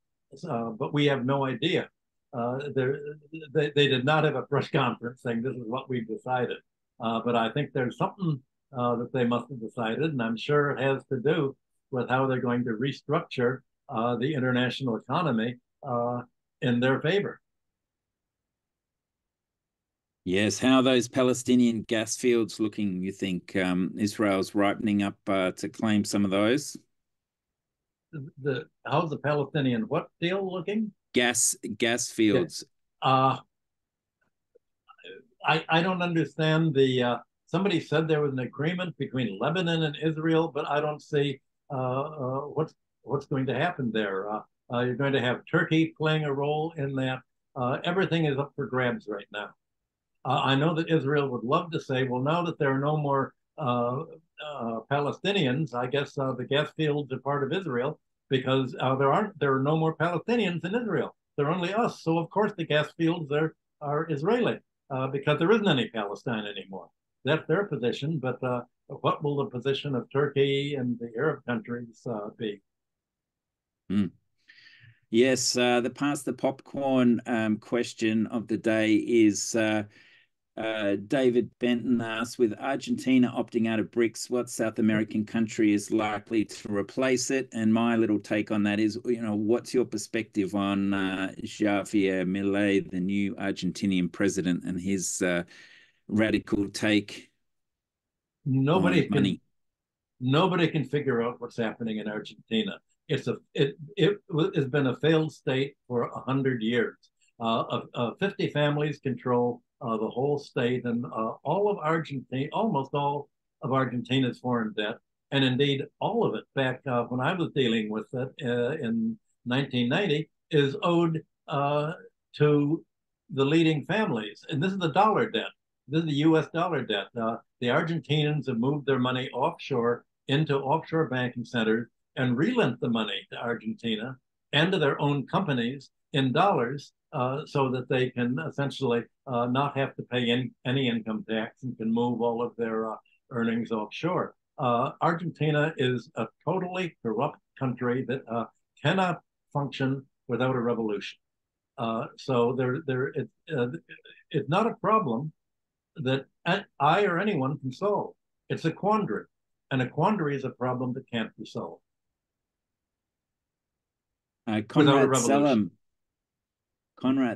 But we have no idea. They did not have a press conference saying this is what we've decided. But I think there's something that they must have decided, and I'm sure it has to do with how they're going to restructure the international economy in their favor. Yes, how are those Palestinian gas fields looking, you think? Israel's ripening up to claim some of those? How's the Palestinian what deal looking? Gas fields. Yeah. I don't understand somebody said there was an agreement between Lebanon and Israel, but I don't see what's going to happen there. You're going to have Turkey playing a role in that. Everything is up for grabs right now. I know that Israel would love to say, well, now that there are no more Palestinians, I guess the gas fields are part of Israel. because there are no more Palestinians in Israel. There are only us. So of course the gas fields are Israeli because there isn't any Palestine anymore. That's their position. But what will the position of Turkey and the Arab countries be? Mm. Yes, the pass the popcorn question of the day is David Benton asks, with Argentina opting out of BRICS, what South American country is likely to replace it? And my little take on that is, what's your perspective on Javier Milei, the new Argentinian president, and his radical take Nobody on money? Nobody can figure out what's happening in Argentina. It has been a failed state for 100 years. 50 families control the whole state, and almost all of Argentina's foreign debt, and indeed all of it back when I was dealing with it in 1990, is owed to the leading families. And this is the dollar debt. This is the U.S. dollar debt. The Argentinians have moved their money offshore into offshore banking centers and relent the money to Argentina and to their own companies in dollars so that they can essentially not have to pay any income tax and can move all of their earnings offshore. Argentina is a totally corrupt country that cannot function without a revolution. So it's not a problem that I or anyone can solve. It's a quandary, and a quandary is a problem that can't be solved. Conrad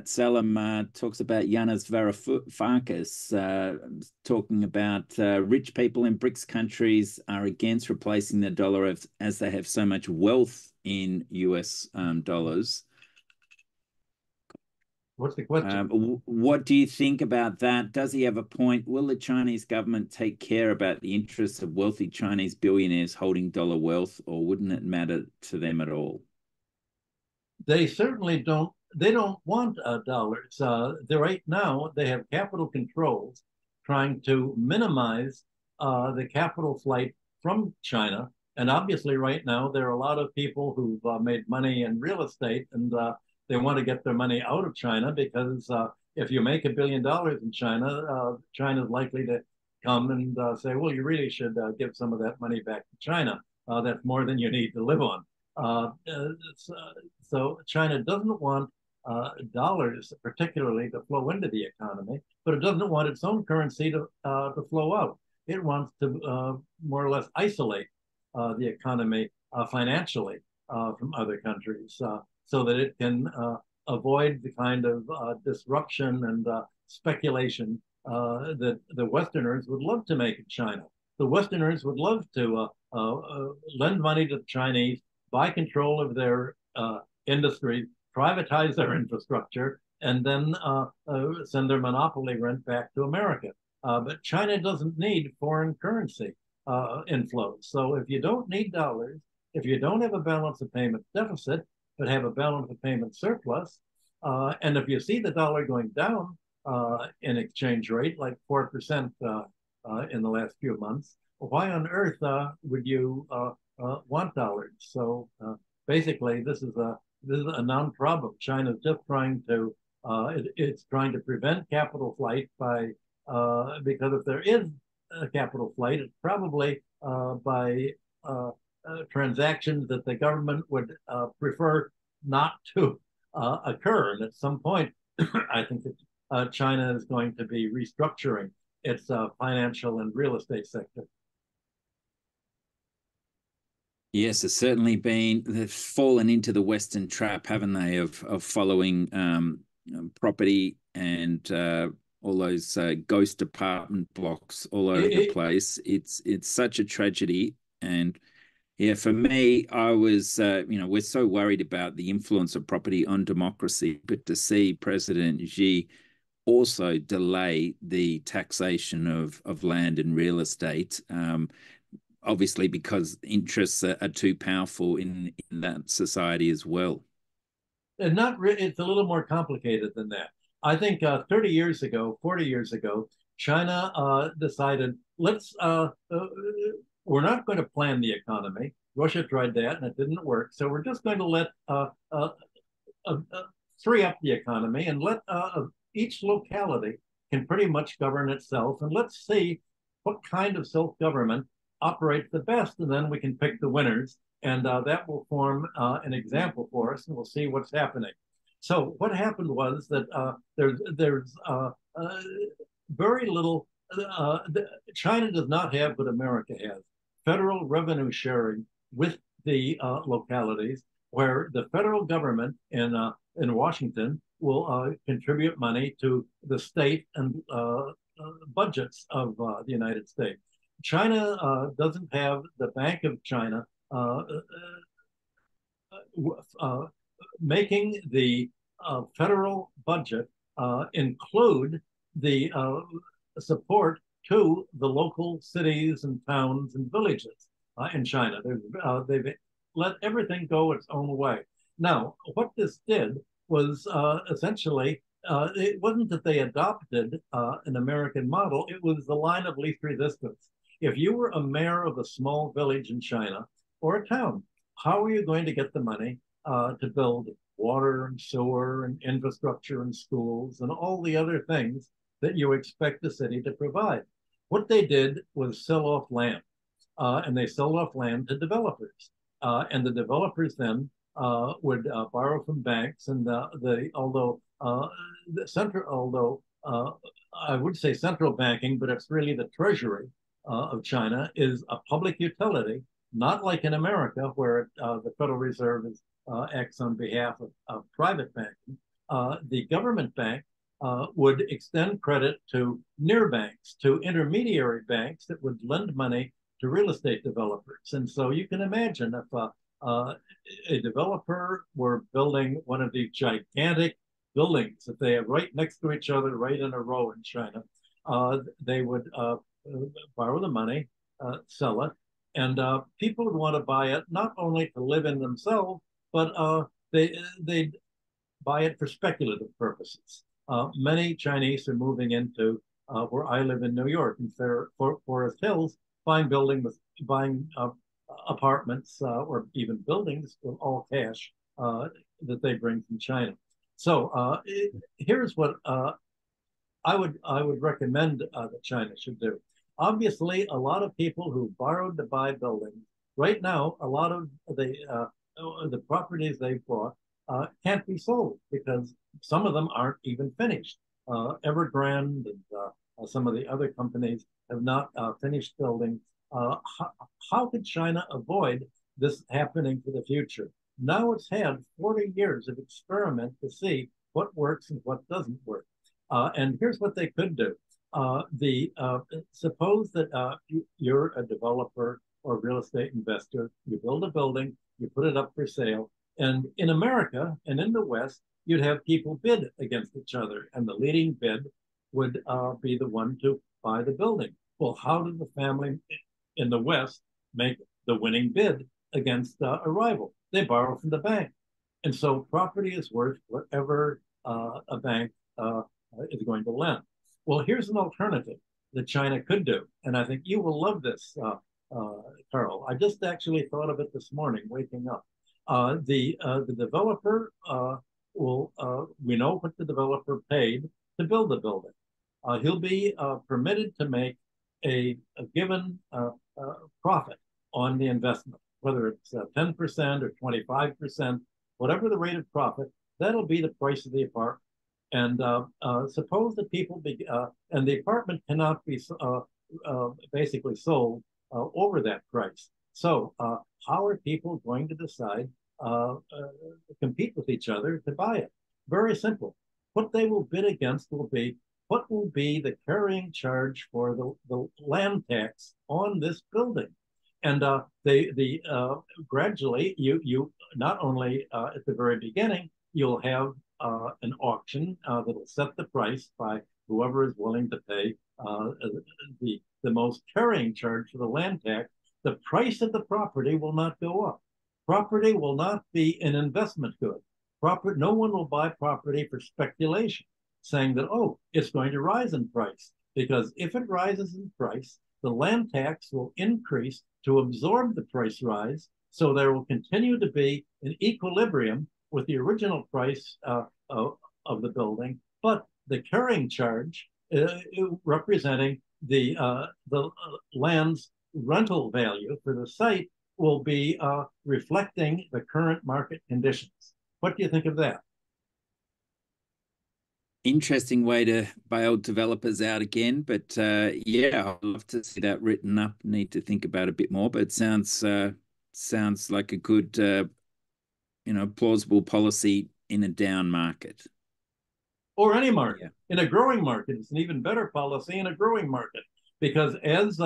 Selim talks about Yanis Varoufakis, talking about rich people in BRICS countries are against replacing the dollar as they have so much wealth in US dollars. What's the question? What do you think about that? Does he have a point? Will the Chinese government take care about the interests of wealthy Chinese billionaires holding dollar wealth, or wouldn't it matter to them at all? They certainly don't. They don't want dollars. Right now they have capital controls trying to minimize the capital flight from China. And obviously right now there are a lot of people who've made money in real estate, and they want to get their money out of China because if you make $1 billion in China, China's likely to come and say, well, you really should give some of that money back to China. That's more than you need to live on. So China doesn't want dollars particularly to flow into the economy, but it doesn't want its own currency to flow out. It wants to more or less isolate the economy financially from other countries so that it can avoid the kind of disruption and speculation that the Westerners would love to make in China. The Westerners would love to lend money to the Chinese, buy control of their industry, privatize their infrastructure, and then send their monopoly rent back to America. But China doesn't need foreign currency inflows. So if you don't need dollars, if you don't have a balance of payment deficit, but have a balance of payment surplus, and if you see the dollar going down in exchange rate, like 4% in the last few months, why on earth would you want dollars? So basically, this is a non-problem. China's just trying to it's trying to prevent capital flight by because if there is a capital flight, it's probably by transactions that the government would prefer not to occur. And at some point, I think that China is going to be restructuring its financial and real estate sector. Yes, it's certainly been, they've fallen into the Western trap, haven't they, of following property and all those ghost apartment blocks all over the place. It's such a tragedy. And yeah, for me, I was, we're so worried about the influence of property on democracy, but to see President Xi also delay the taxation of land and real estate, obviously because interests are too powerful in that society as well. And it's a little more complicated than that. I think 30 years ago, 40 years ago, China decided, we're not going to plan the economy. Russia tried that and it didn't work. So we're just going to let free up the economy and let each locality can pretty much govern itself. And let's see what kind of self-government operates the best. And then we can pick the winners. And that will form an example for us. And we'll see what's happening. So what happened was that there's very little, China does not have what America has, federal revenue sharing with the localities, where the federal government in Washington will contribute money to the state and budgets of the United States. China doesn't have the Bank of China making the federal budget include the support to the local cities and towns and villages in China. They've let everything go its own way. Now, what this did was essentially, it wasn't that they adopted an American model, it was the line of least resistance. If you were a mayor of a small village in China or a town, how are you going to get the money to build water and sewer and infrastructure and schools and all the other things that you expect the city to provide? What they did was sell off land, and they sold off land to developers. And the developers then would borrow from banks, and although I would say central banking, but it's really the treasury of China is a public utility, not like in America where the Federal Reserve acts on behalf of private banking. The government bank would extend credit to near banks, to intermediary banks that would lend money to real estate developers. And so you can imagine if a developer were building one of these gigantic buildings that they have right next to each other, right in a row in China, they would borrow the money, sell it, and people would want to buy it not only to live in themselves, but they'd buy it for speculative purposes. Many Chinese are moving into where I live in New York, in Forest Hills, buying apartments or even buildings with all cash that they bring from China. So here's what I would recommend that China should do. Obviously, a lot of people who borrowed to buy buildings right now, a lot of the properties they've bought can't be sold because some of them aren't even finished. Evergrande and some of the other companies have not finished building. How could China avoid this happening for the future? Now it's had 40 years of experiment to see what works and what doesn't work. And here's what they could do. Suppose that you're a developer or real estate investor, you build a building, you put it up for sale, and in America and in the West, you'd have people bid against each other, and the leading bid would be the one to buy the building. Well, how did the family in the West make the winning bid against a rival? They borrow from the bank. And so property is worth whatever a bank is going to lend. Well, here's an alternative that China could do. And I think you will love this, Carl. I just actually thought of it this morning, waking up. The developer we know what the developer paid to build the building. He'll be permitted to make a given profit on the investment, whether it's 10% or 25%, whatever the rate of profit, that'll be the price of the apartment. And suppose that and the apartment cannot be basically sold over that price. So how are people going to decide compete with each other to buy it? Very simple. What they will bid against will be what will be the carrying charge for the land tax on this building. And gradually, you not only at the very beginning, you'll have an auction that'll set the price by whoever is willing to pay the most carrying charge for the land tax. The price of the property will not go up. Property will not be an investment good. No one will buy property for speculation, saying that, oh, it's going to rise in price. Because if it rises in price, the land tax will increase to absorb the price rise. So there will continue to be an equilibrium with the original price of the building, but the carrying charge representing the land's rental value for the site will be reflecting the current market conditions. What do you think of that? Interesting way to bail developers out again, but yeah, I'd love to see that written up. Need to think about it a bit more, but it sounds like a good, plausible policy in a down market. Or any market. Yeah. In a growing market, it's an even better policy in a growing market, because as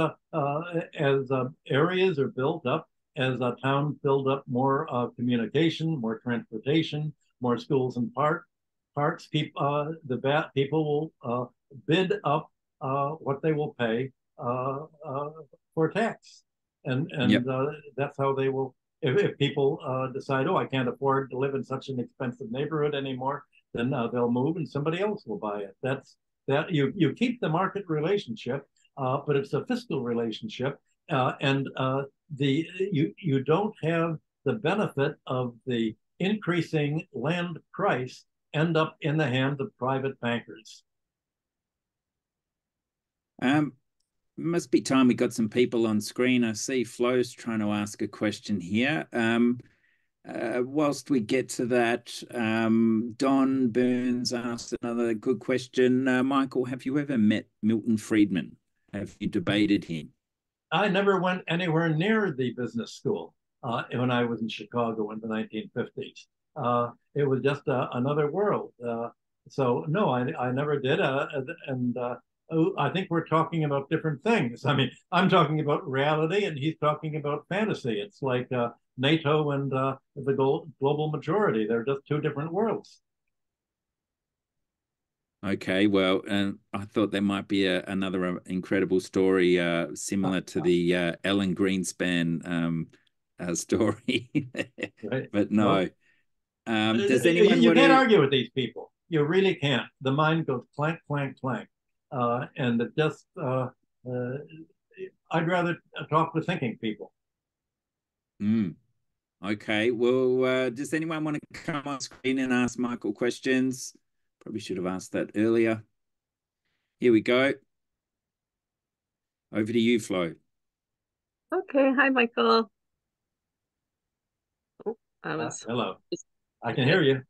areas are built up, as towns build up more communication, more transportation, more schools and parks, people will bid up what they will pay for tax, and yep. That's how they will. If people decide, oh, I can't afford to live in such an expensive neighborhood anymore, then they'll move and somebody else will buy it. That you keep the market relationship, but it's a fiscal relationship, and you don't have the benefit of the increasing land price end up in the hands of private bankers. Must be time we got some people on screen. I see Flo's trying to ask a question here. Whilst we get to that, Don Burns asked another good question. Michael, have you ever met Milton Friedman? Have you debated him? I never went anywhere near the business school when I was in Chicago in the 1950s. It was just another world. So no, I never did. I think we're talking about different things. I mean, I'm talking about reality and he's talking about fantasy. It's like NATO and the global majority. They're just two different worlds. Okay, well, and I thought there might be another incredible story similar to the Ellen Greenspan story, right. But no. Does anyone? You can't argue with these people. You really can't. The mind goes clank, clank, clank, and it just. I'd rather talk with thinking people. Okay. Well, does anyone want to come on screen and ask Michael questions? Probably should have asked that earlier. Here we go. Over to you, Flo. Okay. Hi, Michael. Oh, hello. I can hear you.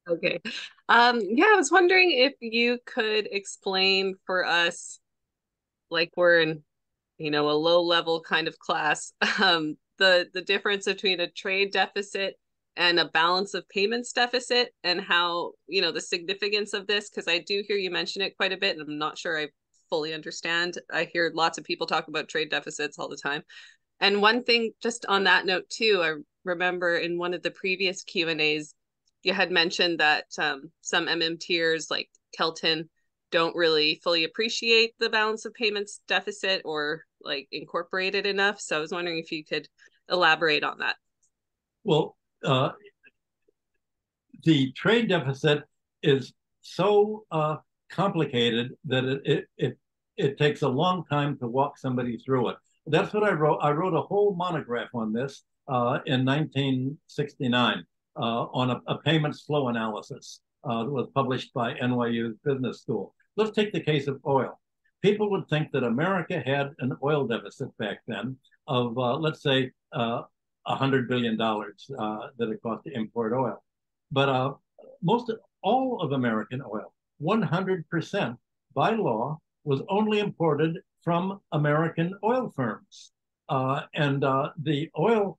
Okay. Yeah, I was wondering if you could explain for us, like we're in, a low-level kind of class, the difference between a trade deficit and a balance of payments deficit, and how, the significance of this, because I do hear you mention it quite a bit, and I'm not sure I fully understand. I hear lots of people talk about trade deficits all the time. And one thing, just on that note too, I remember in one of the previous Q&As, you had mentioned that some MMTers like Kelton don't really fully appreciate the balance of payments deficit or like incorporate it enough. So I was wondering if you could elaborate on that. Well, the trade deficit is so complicated that it takes a long time to walk somebody through it. That's what I wrote. I wrote a whole monograph on this in 1969 on a payments flow analysis that was published by NYU's Business School. Let's take the case of oil. People would think that America had an oil deficit back then of, let's say, $100 billion that it cost to import oil. But all of American oil, 100% by law, was only imported from American oil firms. And the oil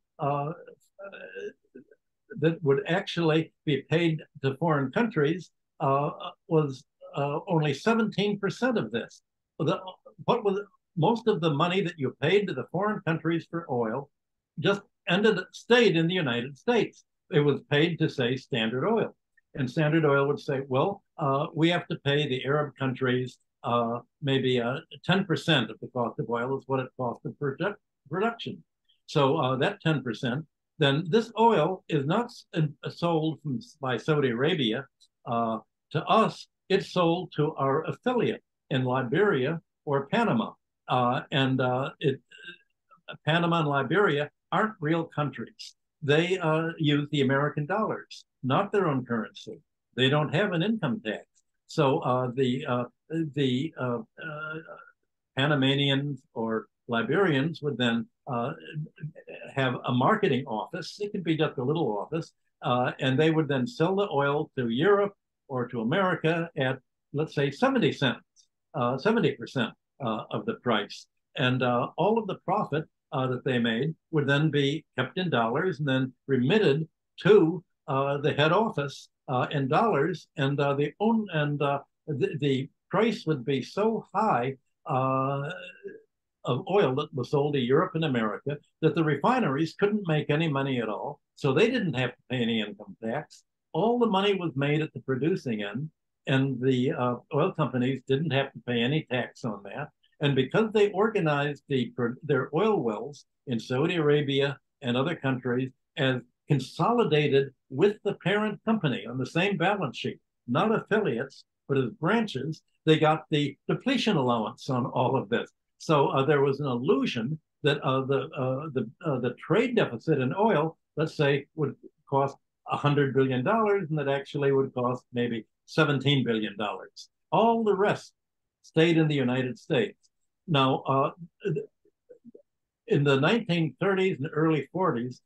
that would actually be paid to foreign countries was only 17% of this. Most of the money that you paid to the foreign countries for oil just stayed in the United States. It was paid to, say, Standard Oil. And Standard Oil would say, well, we have to pay the Arab countries maybe 10% of the cost of oil is what it costs of production. So that 10%, then this oil is not sold by Saudi Arabia to us. It's sold to our affiliate in Liberia or Panama. Panama and Liberia aren't real countries. They use the American dollars, not their own currency. They don't have an income tax. So the Panamanians or Liberians would then have a marketing office. It could be just a little office, and they would then sell the oil to Europe or to America at, let's say, 70 cents, 70% of the price. And all of the profit that they made would then be kept in dollars and then remitted to the head office in dollars. And the price would be so high of oil that was sold to Europe and America that the refineries couldn't make any money at all. So they didn't have to pay any income tax. All the money was made at the producing end, and the oil companies didn't have to pay any tax on that. And because they organized their oil wells in Saudi Arabia and other countries as consolidated with the parent company on the same balance sheet, not affiliates, but as branches, they got the depletion allowance on all of this. So there was an illusion that the trade deficit in oil, let's say, would cost $100 billion, and that actually would cost maybe $17 billion. All the rest stayed in the United States. Now, in the 1930s and early 40s,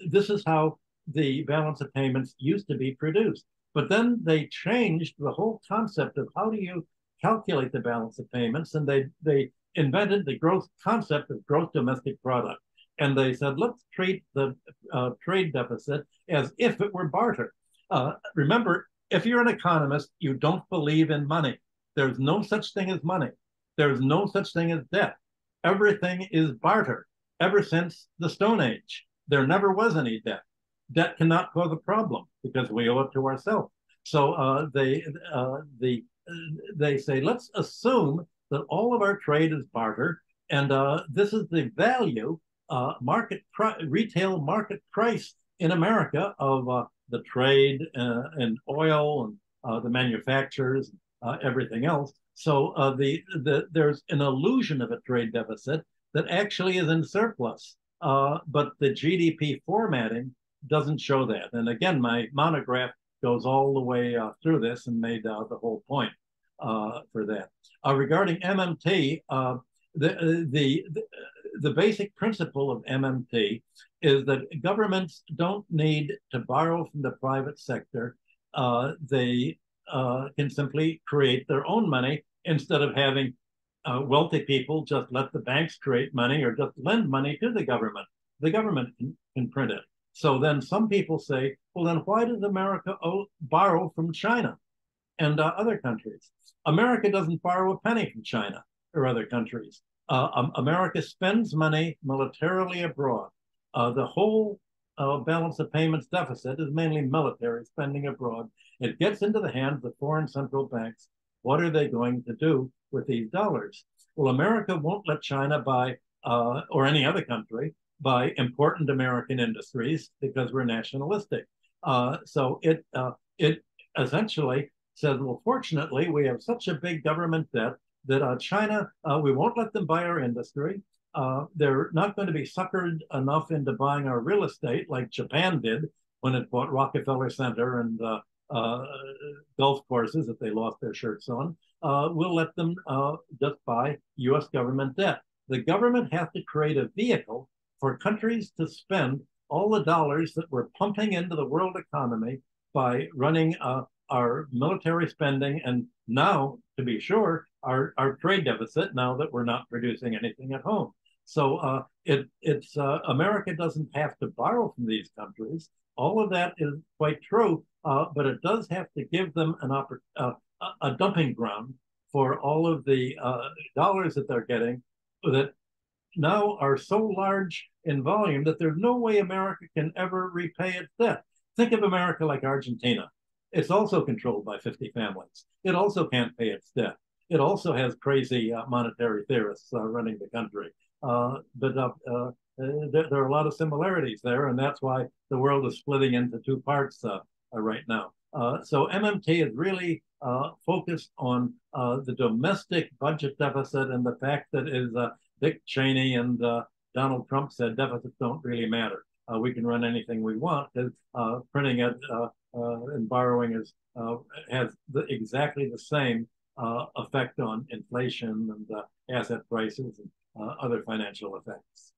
this is how the balance of payments used to be produced. But then they changed the whole concept of how do you calculate the balance of payments, and they invented the growth concept of gross domestic product. And they said, let's treat the trade deficit as if it were barter. Remember, if you're an economist, you don't believe in money. There's no such thing as money. There's no such thing as debt. Everything is barter. Ever since the Stone Age, there never was any debt. Debt cannot cause a problem because we owe it to ourselves. So they say, let's assume that all of our trade is barter, and this is the value retail market price in America of the trade and oil and the manufacturers, everything else. So there's an illusion of a trade deficit that actually is in surplus, but the GDP formatting doesn't show that. And again, my monograph goes all the way through this and made the whole point for that. Regarding MMT, the basic principle of MMT is that governments don't need to borrow from the private sector. They can simply create their own money instead of having wealthy people just let the banks create money or just lend money to the government. The government can print it. So then some people say, well, then why does America borrow from China and other countries? America doesn't borrow a penny from China or other countries. America spends money militarily abroad. The whole balance of payments deficit is mainly military spending abroad. It gets into the hands of foreign central banks. What are they going to do with these dollars? Well, America won't let China buy, or any other country, buy important American industries because we're nationalistic. So it essentially says, well, fortunately, we have such a big government debt that China, we won't let them buy our industry. They're not going to be suckered enough into buying our real estate like Japan did when it bought Rockefeller Center and golf courses that they lost their shirts on. We'll let them just buy US government debt. The government has to create a vehicle for countries to spend all the dollars that we're pumping into the world economy by running our military spending and now, to be sure, our trade deficit now that we're not producing anything at home. So America doesn't have to borrow from these countries. All of that is quite true, but it does have to give them a dumping ground for all of the dollars that they're getting that now are so large in volume that there's no way America can ever repay its debt. Think of America like Argentina. It's also controlled by 50 families. It also can't pay its debt. It also has crazy monetary theorists running the country. But there are a lot of similarities there, and that's why the world is splitting into two parts right now. So MMT is really focused on the domestic budget deficit and the fact that is Dick Cheney and Donald Trump said deficits don't really matter. We can run anything we want because printing it and borrowing has exactly the same effect on inflation and asset prices and other financial effects.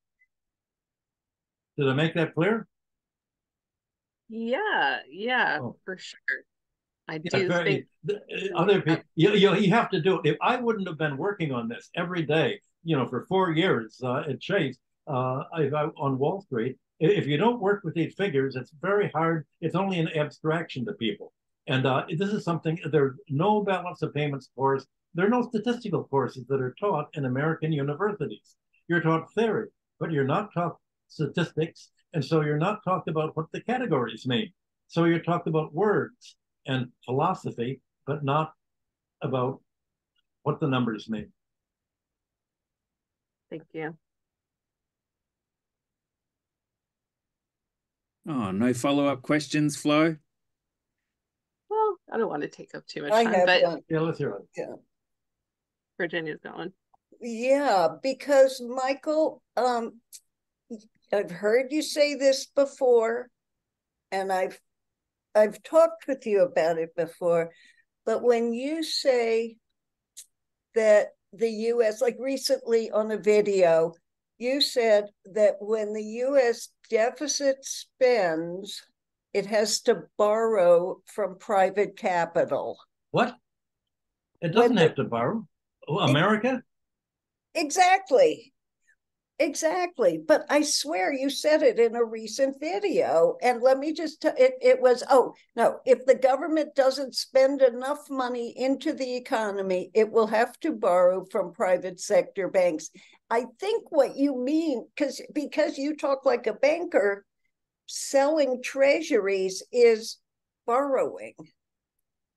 Did I make that clear? Yeah, Oh. for sure. I do think other people, you have to do it. If I wouldn't have been working on this every day, for 4 years at Chase, on Wall Street, if you don't work with these figures, it's very hard. It's only an abstraction to people. And this is something, there's no balance of payments course. There are no statistical courses that are taught in American universities. You're taught theory, but you're not taught statistics. And so you're not taught about what the categories mean. So you're taught about words and philosophy, but not about what the numbers mean. Thank you. Oh, no follow-up questions, Flo? Well, I don't want to take up too much time, but yeah, let's hear it. Yeah. Virginia's going. Yeah, because Michael, I've heard you say this before, and I've talked with you about it before, but when you say that the US, like recently on a video, you said that when the US deficit spends, it has to borrow from private capital. What? It doesn't have to borrow. America? Exactly. Exactly. But I swear you said it in a recent video. And let me just tell it was, oh, no, if the government doesn't spend enough money into the economy, it will have to borrow from private sector banks. I think what you mean, because you talk like a banker, selling treasuries is borrowing.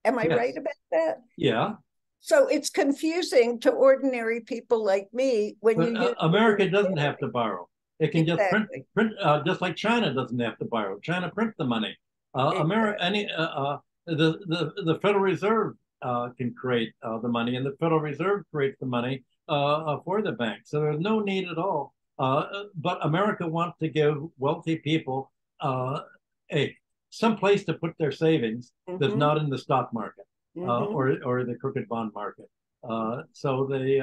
Am I right about that? Yeah. So it's confusing to ordinary people like me when you use America doesn't have to borrow. It can just print just like China doesn't have to borrow. China prints the money. America, the Federal Reserve can create the money, and the Federal Reserve creates the money for the bank. So there's no need at all. But America wants to give wealthy people some place to put their savings that's not in the stock market. Or the crooked bond market. So they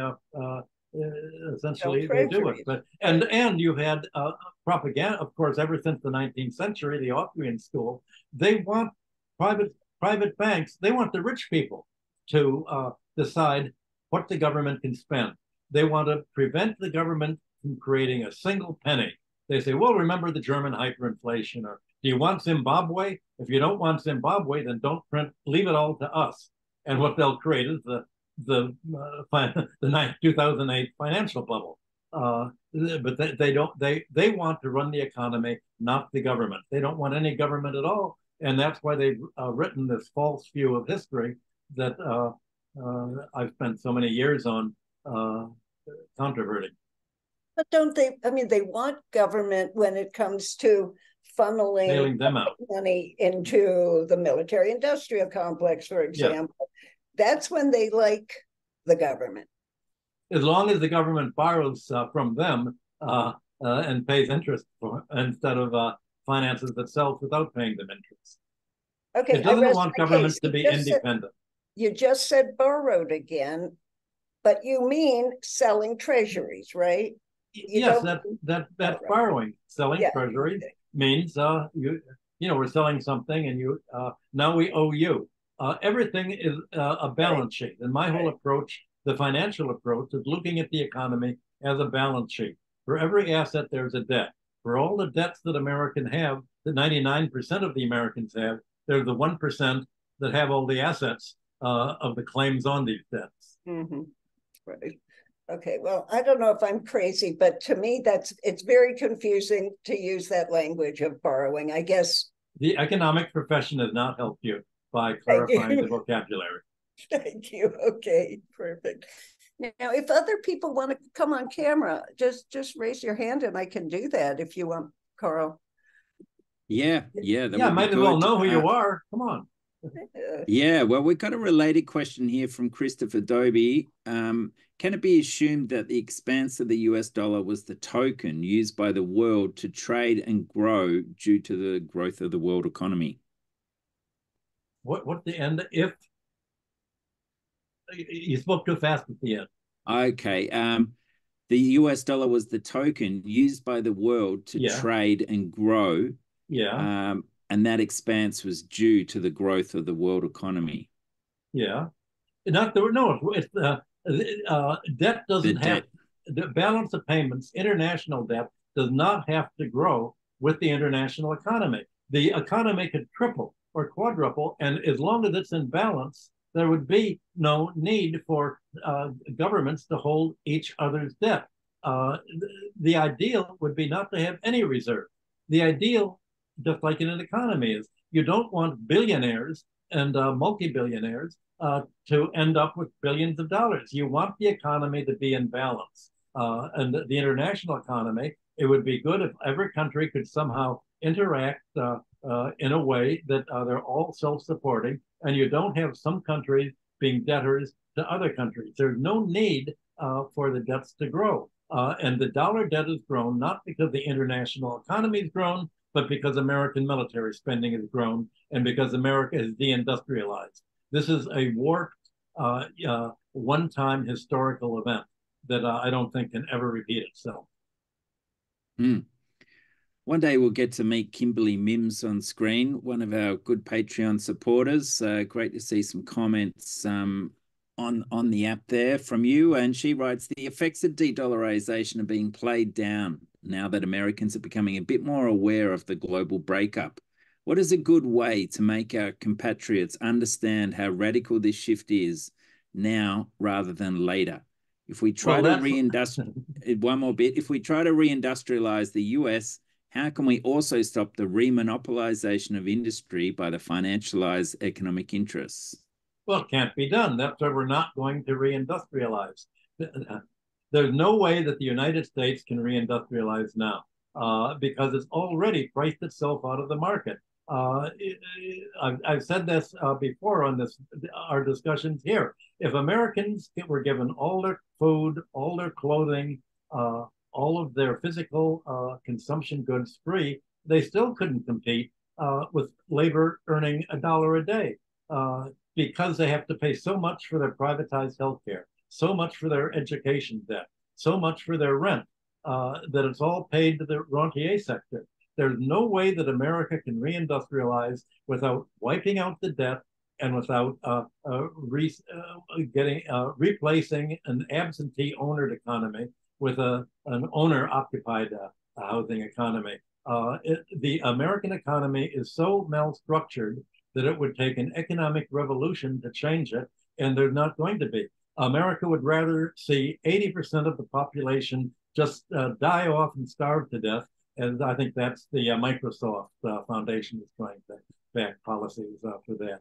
essentially they do it. But and you had propaganda, of course, ever since the 19th century, the Austrian school. They want private banks. They want the rich people to decide what the government can spend. They want to prevent the government from creating a single penny. They say, well, remember the German hyperinflation, or do you want Zimbabwe? If you don't want Zimbabwe, then don't print. Leave it all to us. And what they'll create is the 2008 financial bubble. But they don't. They want to run the economy, not the government. They don't want any government at all, and that's why they've written this false view of history that I've spent so many years on controverting. But don't they? I mean, they want government when it comes to funneling them out. Money into the military-industrial complex, for example. Yeah. That's when they like the government. As long as the government borrows from them and pays interest instead of finances itself without paying them interest. Okay, it doesn't want government to be independent. You just said borrowed again, but you mean selling treasuries, right? Yes, that's borrowing. Selling treasuries means we're selling something, and now we owe you. Everything is a balance sheet, and my whole approach, the financial approach, is looking at the economy as a balance sheet. For every asset, there's a debt. For all the debts that Americans have, that 99% of the Americans have, there's the 1% that have all the assets of the claims on these debts. Mm-hmm. Right. Okay, well, I don't know if I'm crazy, but to me, it's very confusing to use that language of borrowing. I guess the economic profession has not helped you by clarifying the vocabulary. Thank you. Okay, perfect. Now, if other people want to come on camera, just raise your hand, and I can do that if you want, Carl. Yeah. Might as well know who you are. Come on. Yeah, well, we've got a related question here from Christopher Dobie. Can it be assumed that the expanse of the US dollar was the token used by the world to trade and grow due to the growth of the world economy? What the end? If you spoke too fast at the end. Okay. The US dollar was the token used by the world to Yeah, trade and grow. yeah, And that expanse was due to the growth of the world economy. yeah. Not the no. It's debt The doesn't have debt. the balance of payments. International debt does not have to grow with the international economy. The economy could triple or quadruple, and as long as it's in balance, there would be no need for governments to hold each other's debt. The ideal would be not to have any reserve. The ideal, just like in an economy, is you don't want billionaires and multi-billionaires to end up with billions of dollars. You want the economy to be in balance. And the international economy, it would be good if every country could somehow interact in a way that they're all self-supporting, and you don't have some countries being debtors to other countries. There's no need for the debts to grow. And the dollar debt has grown not because the international economy has grown, but because American military spending has grown and because America is deindustrialized. This is a warped, one-time historical event that I don't think can ever repeat itself. Mm. One day we'll get to meet Kimberly Mims on screen, one of our good Patreon supporters. Great to see some comments on the app there from you. And she writes, the effects of de-dollarization are being played down now that Americans are becoming a bit more aware of the global breakup. What is a good way to make our compatriots understand how radical this shift is now rather than later? If we try to one more bit, if we try to reindustrialize the US, how can we also stop the remonopolization of industry by the financialized economic interests? Well, it can't be done. That's why we're not going to reindustrialize. There's no way that the United States can reindustrialize now because it's already priced itself out of the market. I've said this before on our discussions here. If Americans were given all their food, all their clothing, all of their physical consumption goods free, they still couldn't compete with labor earning $1 a day because they have to pay so much for their privatized healthcare, so much for their education debt, so much for their rent that it's all paid to the rentier sector. There's no way that America can reindustrialize without wiping out the debt and without replacing an absentee ownered economy with an owner occupied housing economy. The American economy is so malstructured that it would take an economic revolution to change it, and there's not going to be. America would rather see 80% of the population just die off and starve to death, and I think that's the Microsoft Foundation is trying to back policies for that,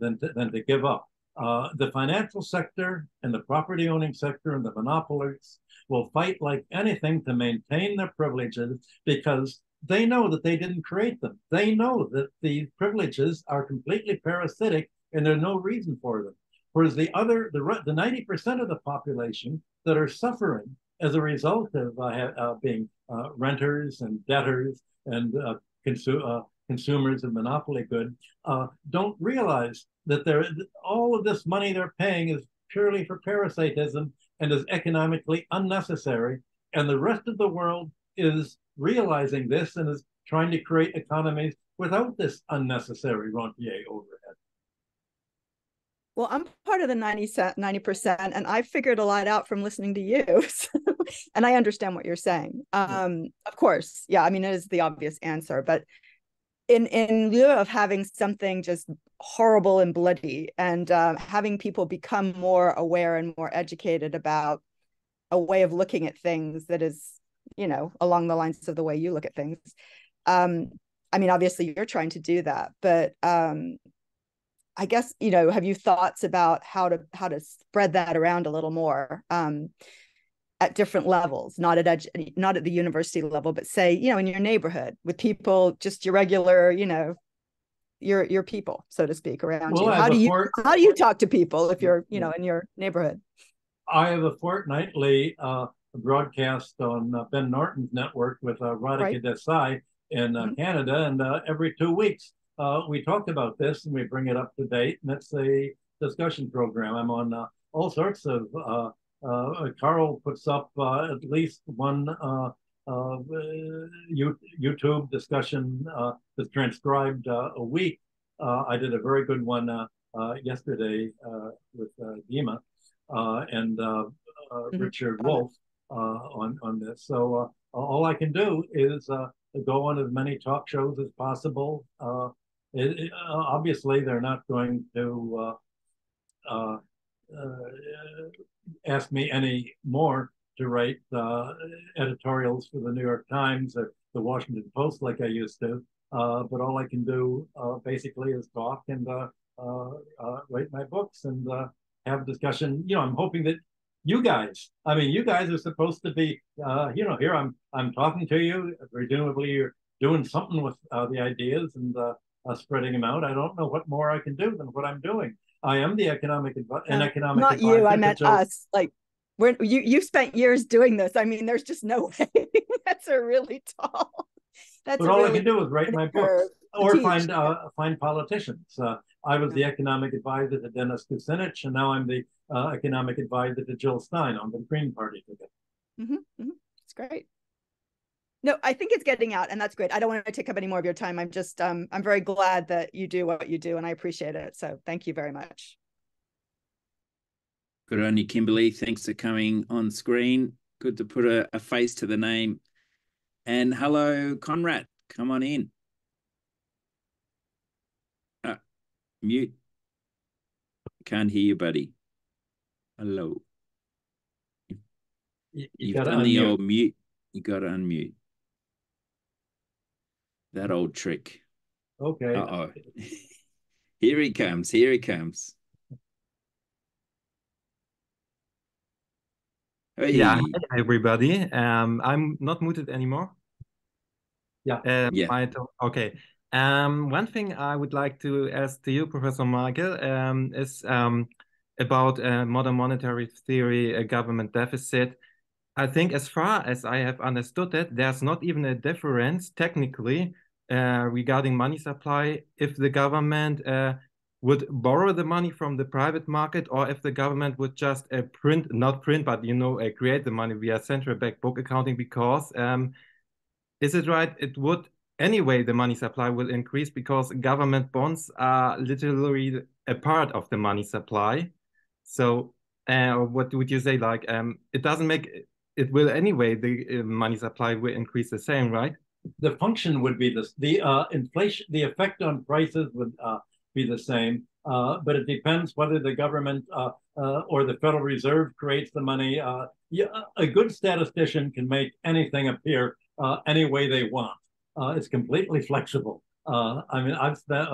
than to give up. The financial sector and the property owning sector and the monopolists will fight like anything to maintain their privileges because they know that they didn't create them. They know that the privileges are completely parasitic and there's no reason for them. Whereas the 90% of the population that are suffering as a result of being renters and debtors and consumers of monopoly goods don't realize that all of this money they're paying is purely for parasitism and is economically unnecessary. And the rest of the world is realizing this and is trying to create economies without this unnecessary rentier overhead. Well, I'm part of the 90%, and I figured a lot out from listening to you. And I understand what you're saying. Of course, yeah, I mean, it is the obvious answer, but in lieu of having something just horrible and bloody and having people become more aware and more educated about a way of looking at things that is, along the lines of the way you look at things. I mean, obviously you're trying to do that, but I guess, have you thoughts about how to spread that around a little more at different levels, not at the university level, but say, in your neighborhood with people, just your regular, your people, so to speak, around Well, you? How do you talk to people if you're, you know, in your neighborhood? I have a fortnightly broadcast on Ben Norton's network with Radhika Desai in Canada, and every 2 weeks we talk about this and we bring it up to date, and it's a discussion program. I'm on all sorts of. Carl puts up at least one YouTube discussion that's transcribed a week. I did a very good one yesterday with Dima and Richard Wolf on this. So all I can do is go on as many talk shows as possible. Obviously, they're not going to ask me any more to write editorials for the New York Times or the Washington Post like I used to. But all I can do basically is talk and write my books and have discussion. You know, I'm hoping that you guys are supposed to be, here I'm talking to you. Presumably you're doing something with the ideas and spreading them out. I don't know what more I can do than what I'm doing. I am the economic advisor. Not you, I meant us. Like, you've spent years doing this. I mean, there's just no way. That's a really tall. But all I can do is write my books or find politicians. I was the economic advisor to Dennis Kucinich, and now I'm the economic advisor to Jill Stein on the Green Party ticket. It's great. No, I think it's getting out, and that's great. I don't want to take up any more of your time. I'm just, I'm very glad that you do what you do, and I appreciate it. So thank you very much. Good on you, Kimberly. Thanks for coming on screen. Good to put a face to the name. And hello, Conrad. Come on in. Mute. Can't hear you, buddy. Hello. You've done the old mute. You got to unmute. That old trick. Okay. Uh-oh. Here he comes. Here he comes. Hey. Yeah, hi everybody. I'm not muted anymore. Yeah. Yeah. Okay. One thing I would like to ask to you, Professor Michael, is about modern monetary theory, a government deficit. I think, as far as I have understood it, there's not even a difference technically regarding money supply if the government would borrow the money from the private market, or if the government would just create the money via central bank book accounting, because is it right? It would anyway, the money supply will increase because government bonds are literally a part of the money supply. So what would you say? Like, it doesn't make it will anyway, the money supply will increase the same, right? The function would be this. The inflation, the effect on prices would be the same, but it depends whether the government or the Federal Reserve creates the money. A good statistician can make anything appear any way they want. It's completely flexible. I mean, I've spent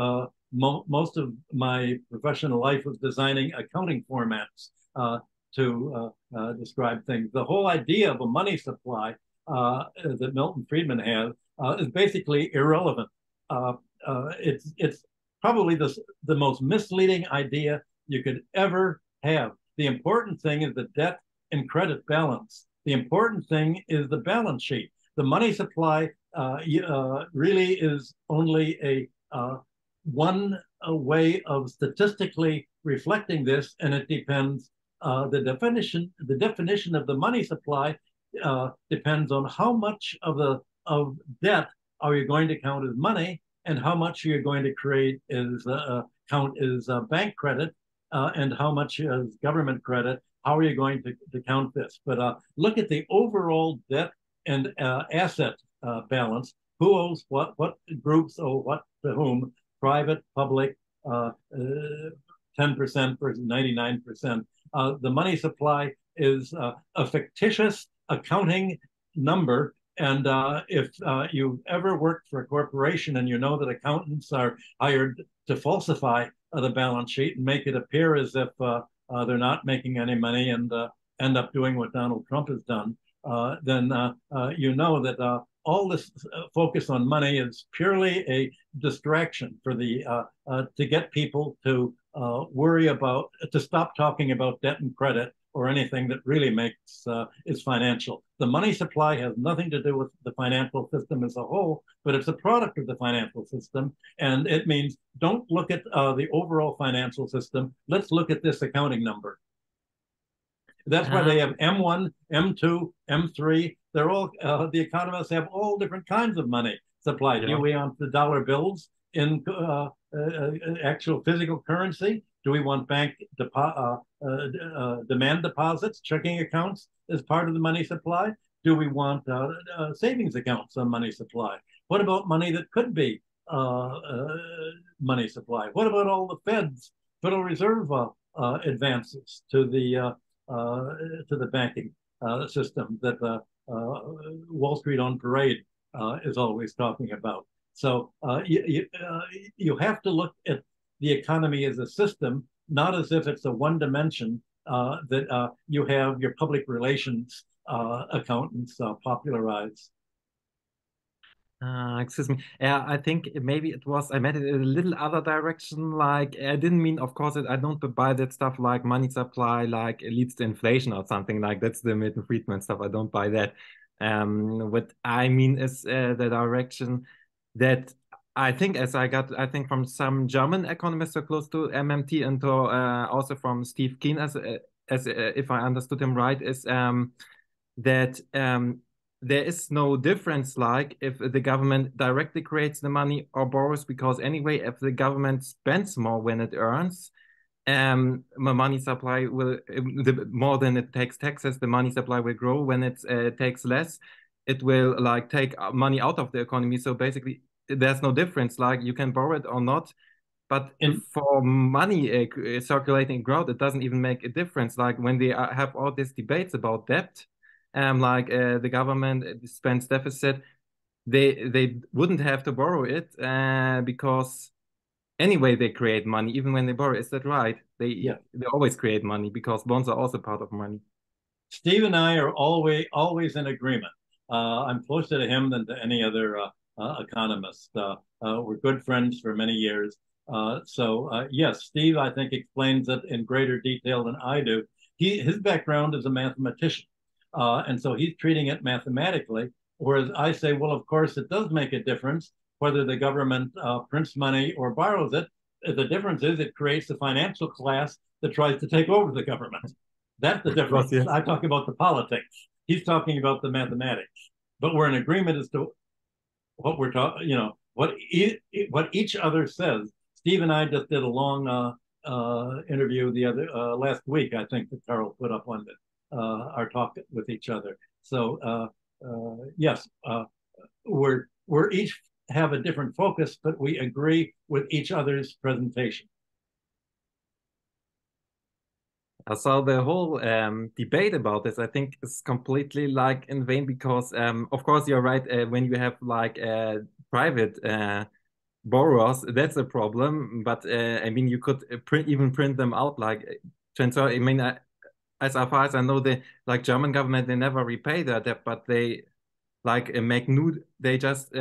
most of my professional life was designing accounting formats to describe things. The whole idea of a money supply that Milton Friedman has is basically irrelevant. It's probably the most misleading idea you could ever have. The important thing is the debt and credit balance. The important thing is the balance sheet. The money supply really is only a one way of statistically reflecting this, and it depends. The definition of the money supply depends on how much of debt are you going to count as money, and how much you're going to create is count as bank credit, and how much is government credit. How are you going to count this? But look at the overall debt and asset balance. Who owes what groups owe what to whom? Private, public, 10% versus 99%. The money supply is a fictitious accounting number. And if you've ever worked for a corporation and you know that accountants are hired to falsify the balance sheet and make it appear as if they're not making any money and end up doing what Donald Trump has done, then you know that all this focus on money is purely a distraction for the to get people to to stop talking about debt and credit or anything that really makes is financial. The money supply has nothing to do with the financial system as a whole, but it's a product of the financial system. And it means don't look at the overall financial system. Let's look at this accounting number. That's why they have M1, M2, M3. They're all, the economists have all different kinds of money supply. Do we want the dollar bills in actual physical currency? Do we want bank demand deposits, checking accounts as part of the money supply? Do we want savings accounts on money supply? What about money that could be money supply? What about all the Federal Reserve advances to the banking system that Wall Street on Parade is always talking about? So you have to look at the economy as a system, not as if it's a one dimension that you have your public relations accountants popularize. Excuse me. Yeah, I think maybe I meant it in a little other direction. Like, I didn't mean, of course, I don't buy that stuff like money supply, like it leads to inflation or something like that's the Milton Friedman stuff. I don't buy that. What I mean is the direction that I think, I think from some German economists so close to MMT and also from Steve Keen, as if I understood him right, is that there is no difference, like if the government directly creates the money or borrows, because anyway, if the government spends more when it earns, money supply will, more than it takes taxes, the money supply will grow. When it takes less, it will like take money out of the economy. So basically, there's no difference. Like you can borrow it or not, but for money circulating growth, it doesn't even make a difference. Like when they have all these debates about debt, like the government spends deficit, they wouldn't have to borrow it because anyway they create money even when they borrow. Is that right? They always create money because bonds are also part of money. Steve and I are always in agreement. I'm closer to him than to any other economist. We're good friends for many years. Yes, Steve, I think, explains it in greater detail than I do. His background is a mathematician. And so he's treating it mathematically, whereas I say, well, of course, it does make a difference whether the government prints money or borrows it. The difference is it creates a financial class that tries to take over the government. That's the difference. Yes. I talk about the politics. He's talking about the mathematics. But we're in agreement as to what we're talking, what each other says. Steve and I just did a long interview last week, I think, that Carl put up on our talk with each other. So yes, we're each have a different focus, but we agree with each other's presentation. So the whole debate about this, I think, is completely like in vain because, of course, you're right. When you have like private borrowers, that's a problem. But I mean, you could even print them out like transfer. I mean, as far as I know, the like German government, they never repay their debt, but they like they just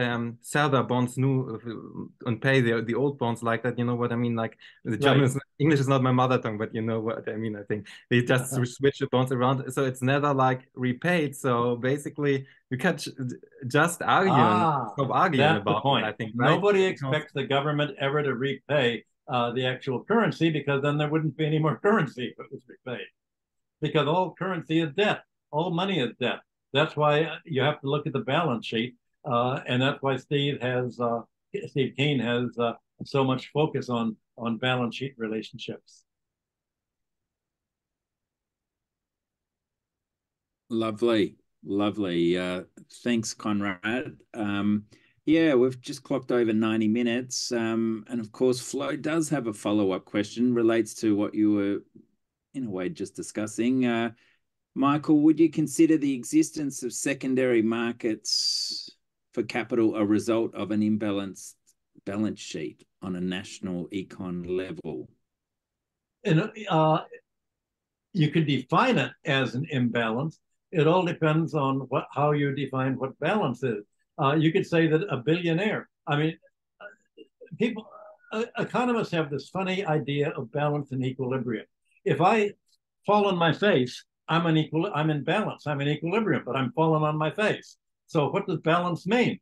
sell their bonds new and pay the old bonds like that. You know what I mean? Like the German, English is not my mother tongue, but you know what I mean. I think they just switch the bonds around, so it's never like repaid. So basically, you can just argue stop arguing about it. I think nobody expects the government ever to repay the actual currency because then there wouldn't be any more currency if it was repaid. Because all currency is debt, all money is debt. That's why you have to look at the balance sheet, and that's why Steve Keen has so much focus on balance sheet relationships. Lovely. Thanks, Conrad. Yeah, we've just clocked over 90 minutes, and of course, Flo does have a follow-up question, relates to what you were, in a way, just discussing. Michael, would you consider the existence of secondary markets for capital a result of an imbalanced balance sheet on a national econ level? And you could define it as an imbalance. It all depends on how you define what balance is. You could say that a billionaire, I mean, people, economists have this funny idea of balance and equilibrium. If I fall on my face, I'm in balance, I'm in equilibrium, but I'm falling on my face. So what does balance mean?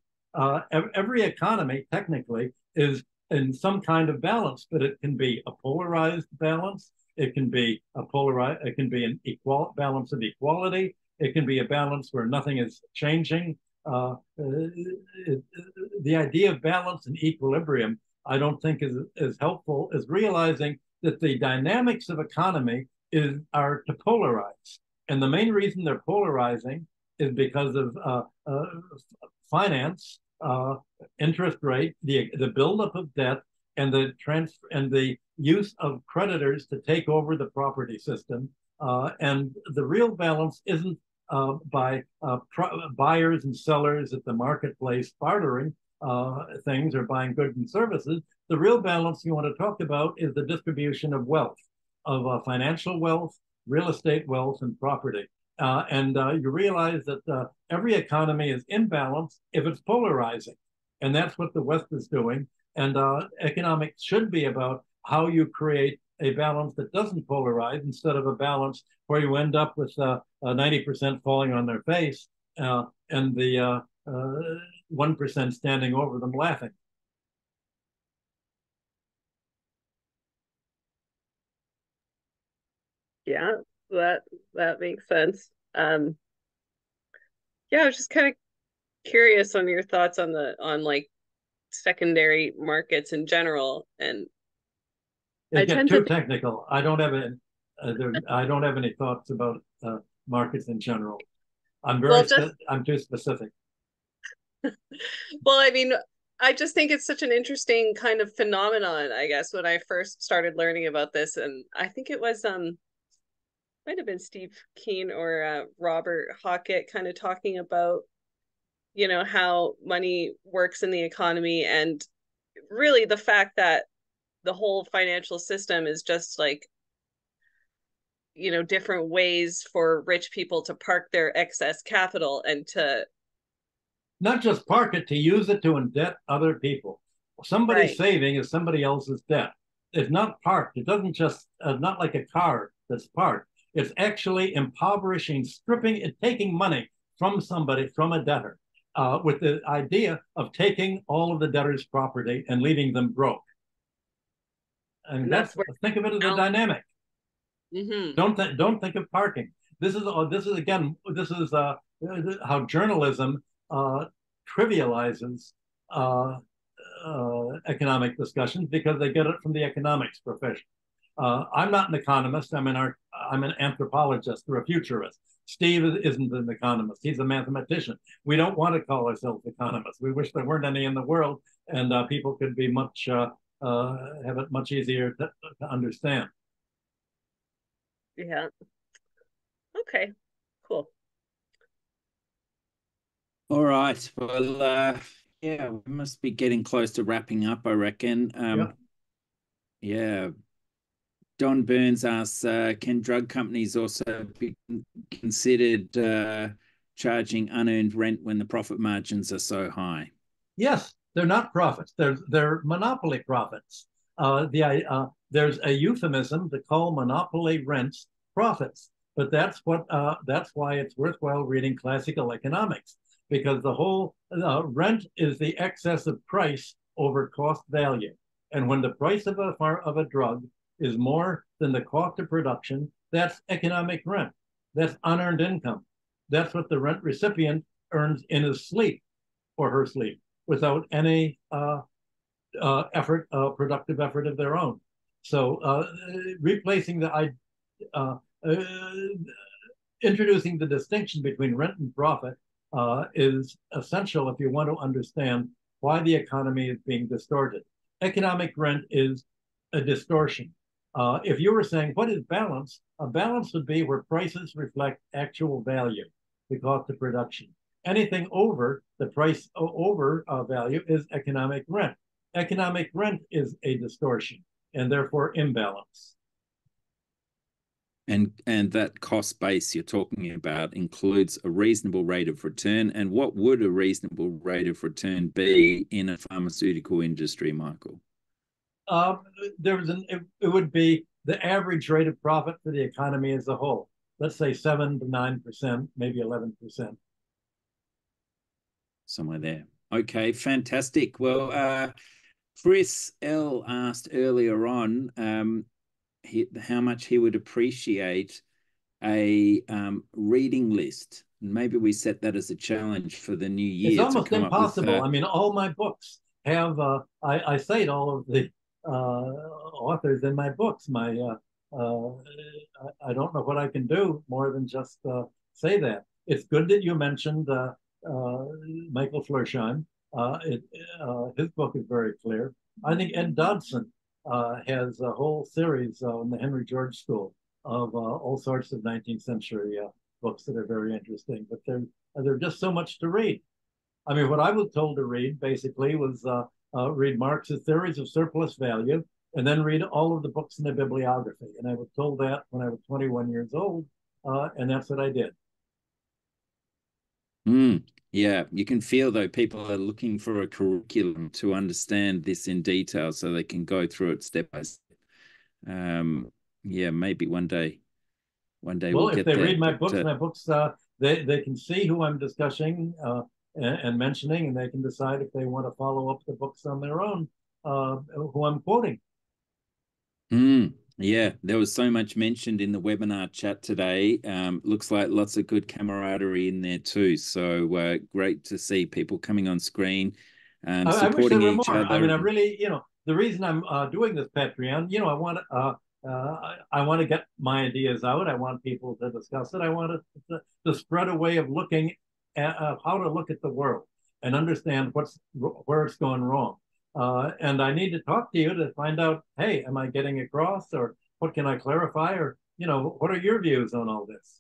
Every economy technically is in some kind of balance, but it can be a polarized balance. It can be an balance of equality. It can be a balance where nothing is changing. The idea of balance and equilibrium, I don't think is as helpful as realizing that the dynamics of economy are to polarize. And the main reason they're polarizing is because of finance, interest rate, the buildup of debt, and the use of creditors to take over the property system. And the real balance isn't by buyers and sellers at the marketplace bartering things or buying goods and services. The real balance you want to talk about is the distribution of wealth, of financial wealth, real estate wealth, and property. And you realize that every economy is in balance if it's polarizing. And that's what the West is doing. And economics should be about how you create a balance that doesn't polarize instead of a balance where you end up with 90% falling on their face and the 1% standing over them laughing. Yeah, that makes sense. Yeah, I was just kind of curious on your thoughts on like secondary markets in general, and I get too technical. I don't have any thoughts about markets in general. I'm too specific. Well, I mean, I just think it's such an interesting kind of phenomenon, I guess, when I first started learning about this. And I think it was might have been Steve Keen or Robert Hockett kind of talking about, how money works in the economy, and really the fact that the whole financial system is just like, different ways for rich people to park their excess capital and to not just park it, to use it to indebt other people. Somebody's saving is somebody else's debt. It's not parked. It doesn't just not like a car that's parked. It's actually impoverishing, stripping, and taking money from somebody, from a debtor, with the idea of taking all of the debtor's property and leaving them broke. And think of it as a dynamic. Mm-hmm. Don't think of parking. This is how journalism trivializes economic discussions because they get it from the economics profession. I'm not an economist. I'm an anthropologist or a futurist. Steve isn't an economist. He's a mathematician. We don't want to call ourselves economists. We wish there weren't any in the world, and people could be have it much easier to understand. Yeah. Okay. Cool. All right. Well, yeah, we must be getting close to wrapping up, I reckon. Yeah. Don Burns asks, can drug companies also be considered charging unearned rent when the profit margins are so high? Yes, they're not profits. They're monopoly profits. There's a euphemism to call monopoly rents profits, but that's why it's worthwhile reading classical economics, because the whole rent is the excess of price over cost value, and when the price of a drug is more than the cost of production, that's economic rent. That's unearned income. That's what the rent recipient earns in his sleep or her sleep without any productive effort of their own. So replacing introducing the distinction between rent and profit is essential if you want to understand why the economy is being distorted. Economic rent is a distortion. If you were saying, what is balance? A balance would be where prices reflect actual value, the cost of production. Anything over the price over value is economic rent. Economic rent is a distortion and therefore imbalance. And that cost base you're talking about includes a reasonable rate of return. And what would a reasonable rate of return be in a pharmaceutical industry, Michael? It would be the average rate of profit for the economy as a whole. Let's say 7 to 9%, maybe 11%. Somewhere there. Okay, fantastic. Well, Chris L asked earlier on how much he would appreciate a reading list. Maybe we set that as a challenge for the new year. It's almost to come impossible. Up with, I mean, all my books have, I cite all of the authors in my books. I don't know what I can do more than just say that. It's good that you mentioned Michael Florsheim. His book is very clear. I think Ed Dodson has a whole series in the Henry George School of all sorts of 19th century books that are very interesting, but there's just so much to read. I mean, what I was told to read basically was read Marx's Theories of Surplus Value and then read all of the books in the bibliography. And I was told that when I was 21 years old, and that's what I did. Yeah, you can feel though people are looking for a curriculum to understand this in detail so they can go through it step by step. Yeah, maybe one day Well, we'll if they there. my books, they can see who I'm discussing and mentioning, and they can decide if they want to follow up the books on their own, who I'm quoting. Yeah, there was so much mentioned in the webinar chat today. Looks like lots of good camaraderie in there too. So great to see people coming on screen, supporting each other. I mean, I really, the reason I'm doing this Patreon, I want to get my ideas out. I want people to discuss it. I want to spread a way of looking at how to look at the world and understand where it's going wrong. And I need to talk to you to find out, hey, am I getting across, or what can I clarify, or what are your views on all this?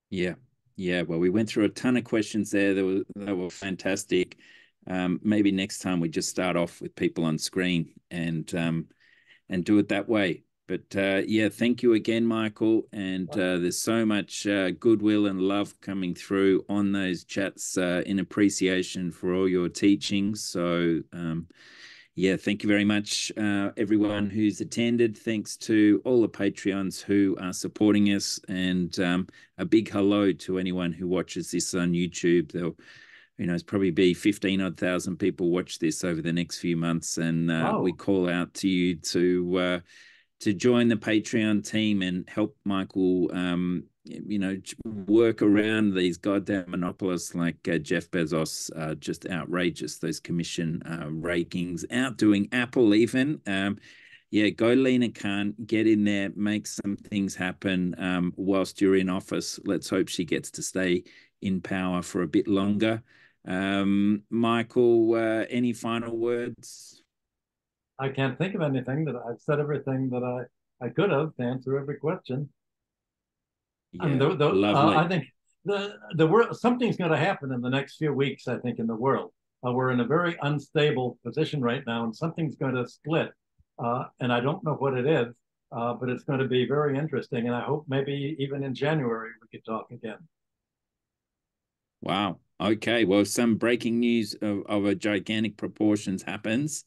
Yeah. Well, we went through a ton of questions there that were fantastic. Maybe next time we just start off with people on screen and do it that way. But yeah, thank you again, Michael. And there's so much goodwill and love coming through on those chats in appreciation for all your teachings. So yeah, thank you very much, everyone who's attended. Thanks to all the Patreons who are supporting us, and a big hello to anyone who watches this on YouTube. There'll it's probably be 15,000 people watch this over the next few months, and we call out to you to join the Patreon team and help Michael, work around these goddamn monopolists like Jeff Bezos. Just outrageous, those commission rakings, outdoing Apple even. Yeah, go Lena Khan, get in there, make some things happen whilst you're in office. Let's hope she gets to stay in power for a bit longer. Michael, any final words? I can't think of anything. That I've said everything that I could have to answer every question. Yeah, I mean, I think the world, something's going to happen in the next few weeks. I think in the world, we're in a very unstable position right now, and something's going to split. And I don't know what it is, but it's going to be very interesting. And I hope maybe even in January we could talk again. Wow. Okay. Well, some breaking news of a gigantic proportions happens.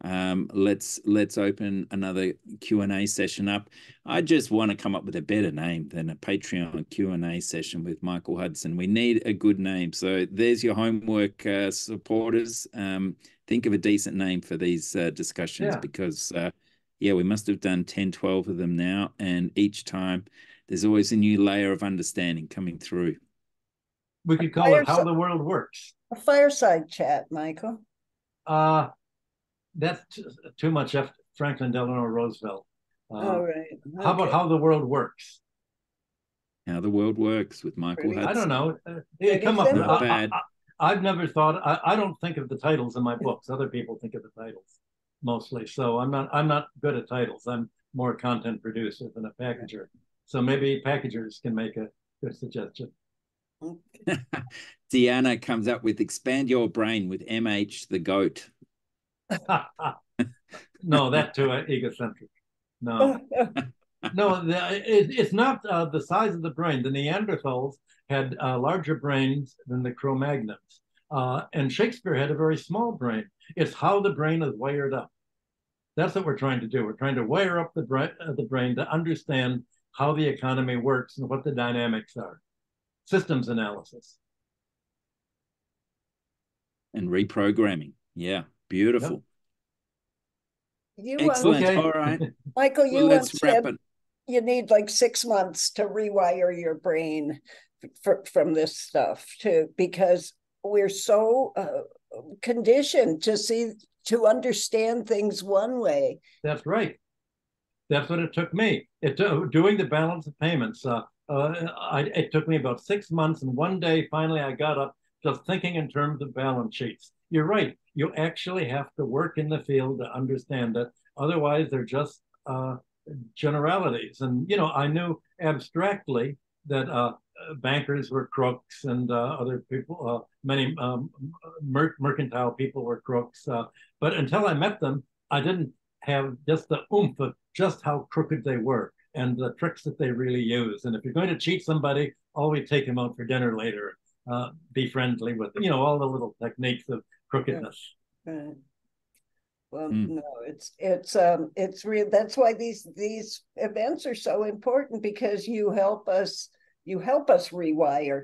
Let's open another Q&A session up. I just want to come up with a better name than a Patreon Q&A session with Michael Hudson. We need a good name. So there's your homework, supporters. Think of a decent name for these discussions, because we must have done 10, 12 of them now. And each time there's always a new layer of understanding coming through. We could call it How the World Works. A fireside chat, Michael. That's too much Franklin Delano Roosevelt. All right. Okay. How about How the World Works? How the World Works with Michael Hudson. I don't know. Come up. Not bad. I've never thought. I don't think of the titles in my books. Other people think of the titles mostly. So I'm not good at titles. I'm more a content producer than a packager. So maybe packagers can make a good suggestion. Deanna comes up with expand your brain with MH the goat. No, that too egocentric. No. No, it's not the size of the brain. The Neanderthals had larger brains than the Cro-Magnons. And Shakespeare had a very small brain. It's how the brain is wired up. That's what we're trying to do. We're trying to wire up the brain to understand how the economy works and what the dynamics are. Systems analysis. And reprogramming. Yeah, beautiful. Yep. Excellent. Okay. All right. Michael, you once said you need like 6 months to rewire your brain from this stuff because we're so conditioned to understand things one way. That's right. That's what it took me. Doing the balance of payments. It took me about 6 months, and one day finally I got up just thinking in terms of balance sheets. You're right. You actually have to work in the field to understand it. Otherwise, they're just generalities. And, I knew abstractly that bankers were crooks and other people, many mercantile people were crooks. But until I met them, I didn't have just the oomph of just how crooked they were and the tricks that they really use. And if you're going to cheat somebody, always take them out for dinner later. Be friendly with them. All the little techniques of crookedness. Right. Well, no, it's real. That's why these events are so important, because you help us rewire.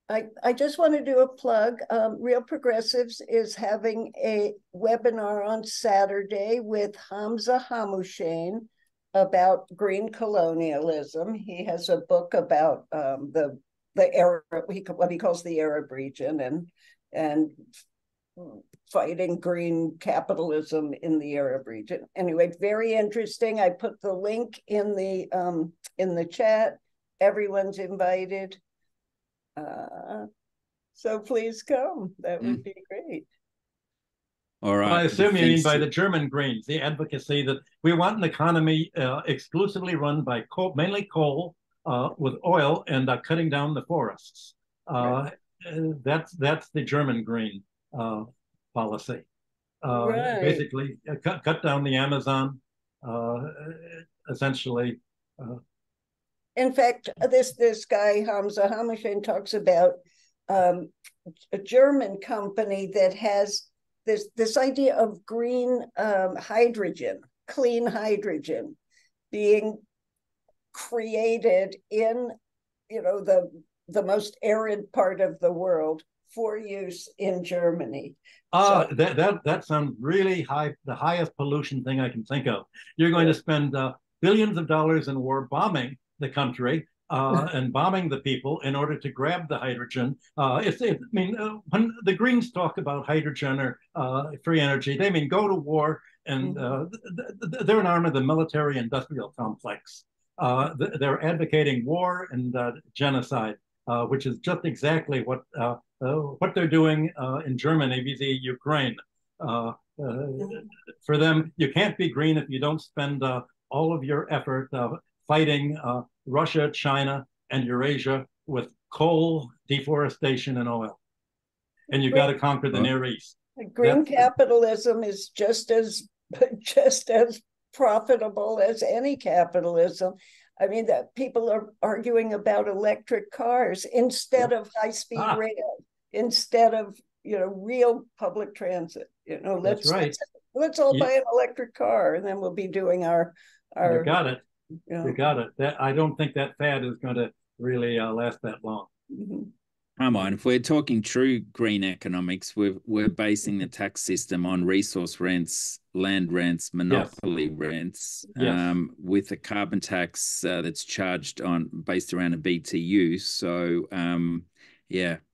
I just want to do a plug. Real Progressives is having a webinar on Saturday with Hamza Hamouchene about green colonialism. He has a book about the Arab, what he calls the Arab region, and fighting green capitalism in the Arab region. Anyway, very interesting. I put the link in the chat. Everyone's invited. So please come. That would be great. All right. Well, I assume you mean by the German Greens, the advocacy that we want an economy exclusively run by coal, mainly coal, with oil, and cutting down the forests. Right. That's the German Green policy. Right. Basically, cut down the Amazon, essentially. In fact, this guy Hamza Hamouchene talks about a German company that has this idea of green hydrogen, clean hydrogen, being created in the most arid part of the world for use in Germany. That sounds really high, the highest pollution thing I can think of. You're going to spend billions of dollars in war bombing the country and bombing the people in order to grab the hydrogen. When the Greens talk about hydrogen or free energy, they mean go to war, and they're an arm of the military-industrial complex. They're advocating war and genocide, which is just exactly what they're doing in Germany vis-a-vis Ukraine. For them, you can't be green if you don't spend all of your effort fighting Russia, China, and Eurasia with coal, deforestation, and oil. And you've got to conquer the Near East. Green capitalism is just as profitable as any capitalism. I mean, that people are arguing about electric cars instead of high-speed rail, instead of real public transit. Let's all buy an electric car, and then we'll be doing our. You got it. You got it. I don't think that fad is going to really last that long. Mm-hmm. Come on, if we're talking true green economics, we're basing the tax system on resource rents, land rents, monopoly rents, with a carbon tax that's charged based around a BTU. So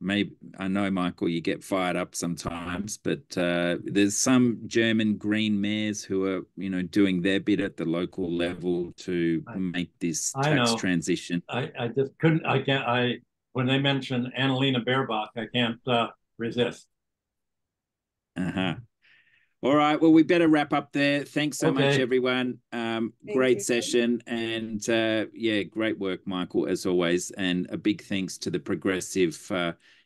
maybe I know, Michael, you get fired up sometimes, but there's some German green mayors who are doing their bit at the local level to make this tax transition. I just couldn't. When they mention Annalena Baerbock, I can't resist. All right. Well, we better wrap up there. Thanks so much, everyone. Great session. And great work, Michael, as always. And a big thanks to the Progressive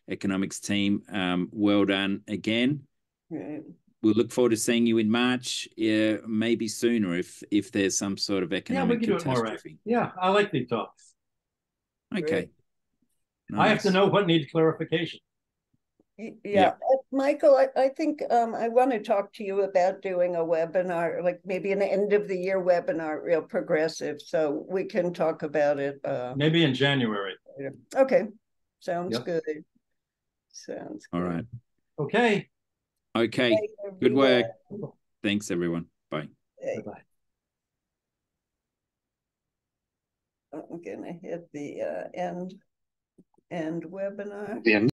Economics team. Well done again. Right. we'll look forward to seeing you in March, maybe sooner if there's some sort of economic catastrophe. Yeah, I like these talks. Okay. Nice. I have to know what needs clarification. Yeah. Michael, I think I want to talk to you about doing a webinar, like maybe an end of the year webinar, real progressive, so we can talk about it. Maybe in January. Okay, sounds good. Sounds good. All right. Okay. Okay. Good work. Thanks, everyone. Bye. Bye-bye. I'm gonna hit the end webinar. The end.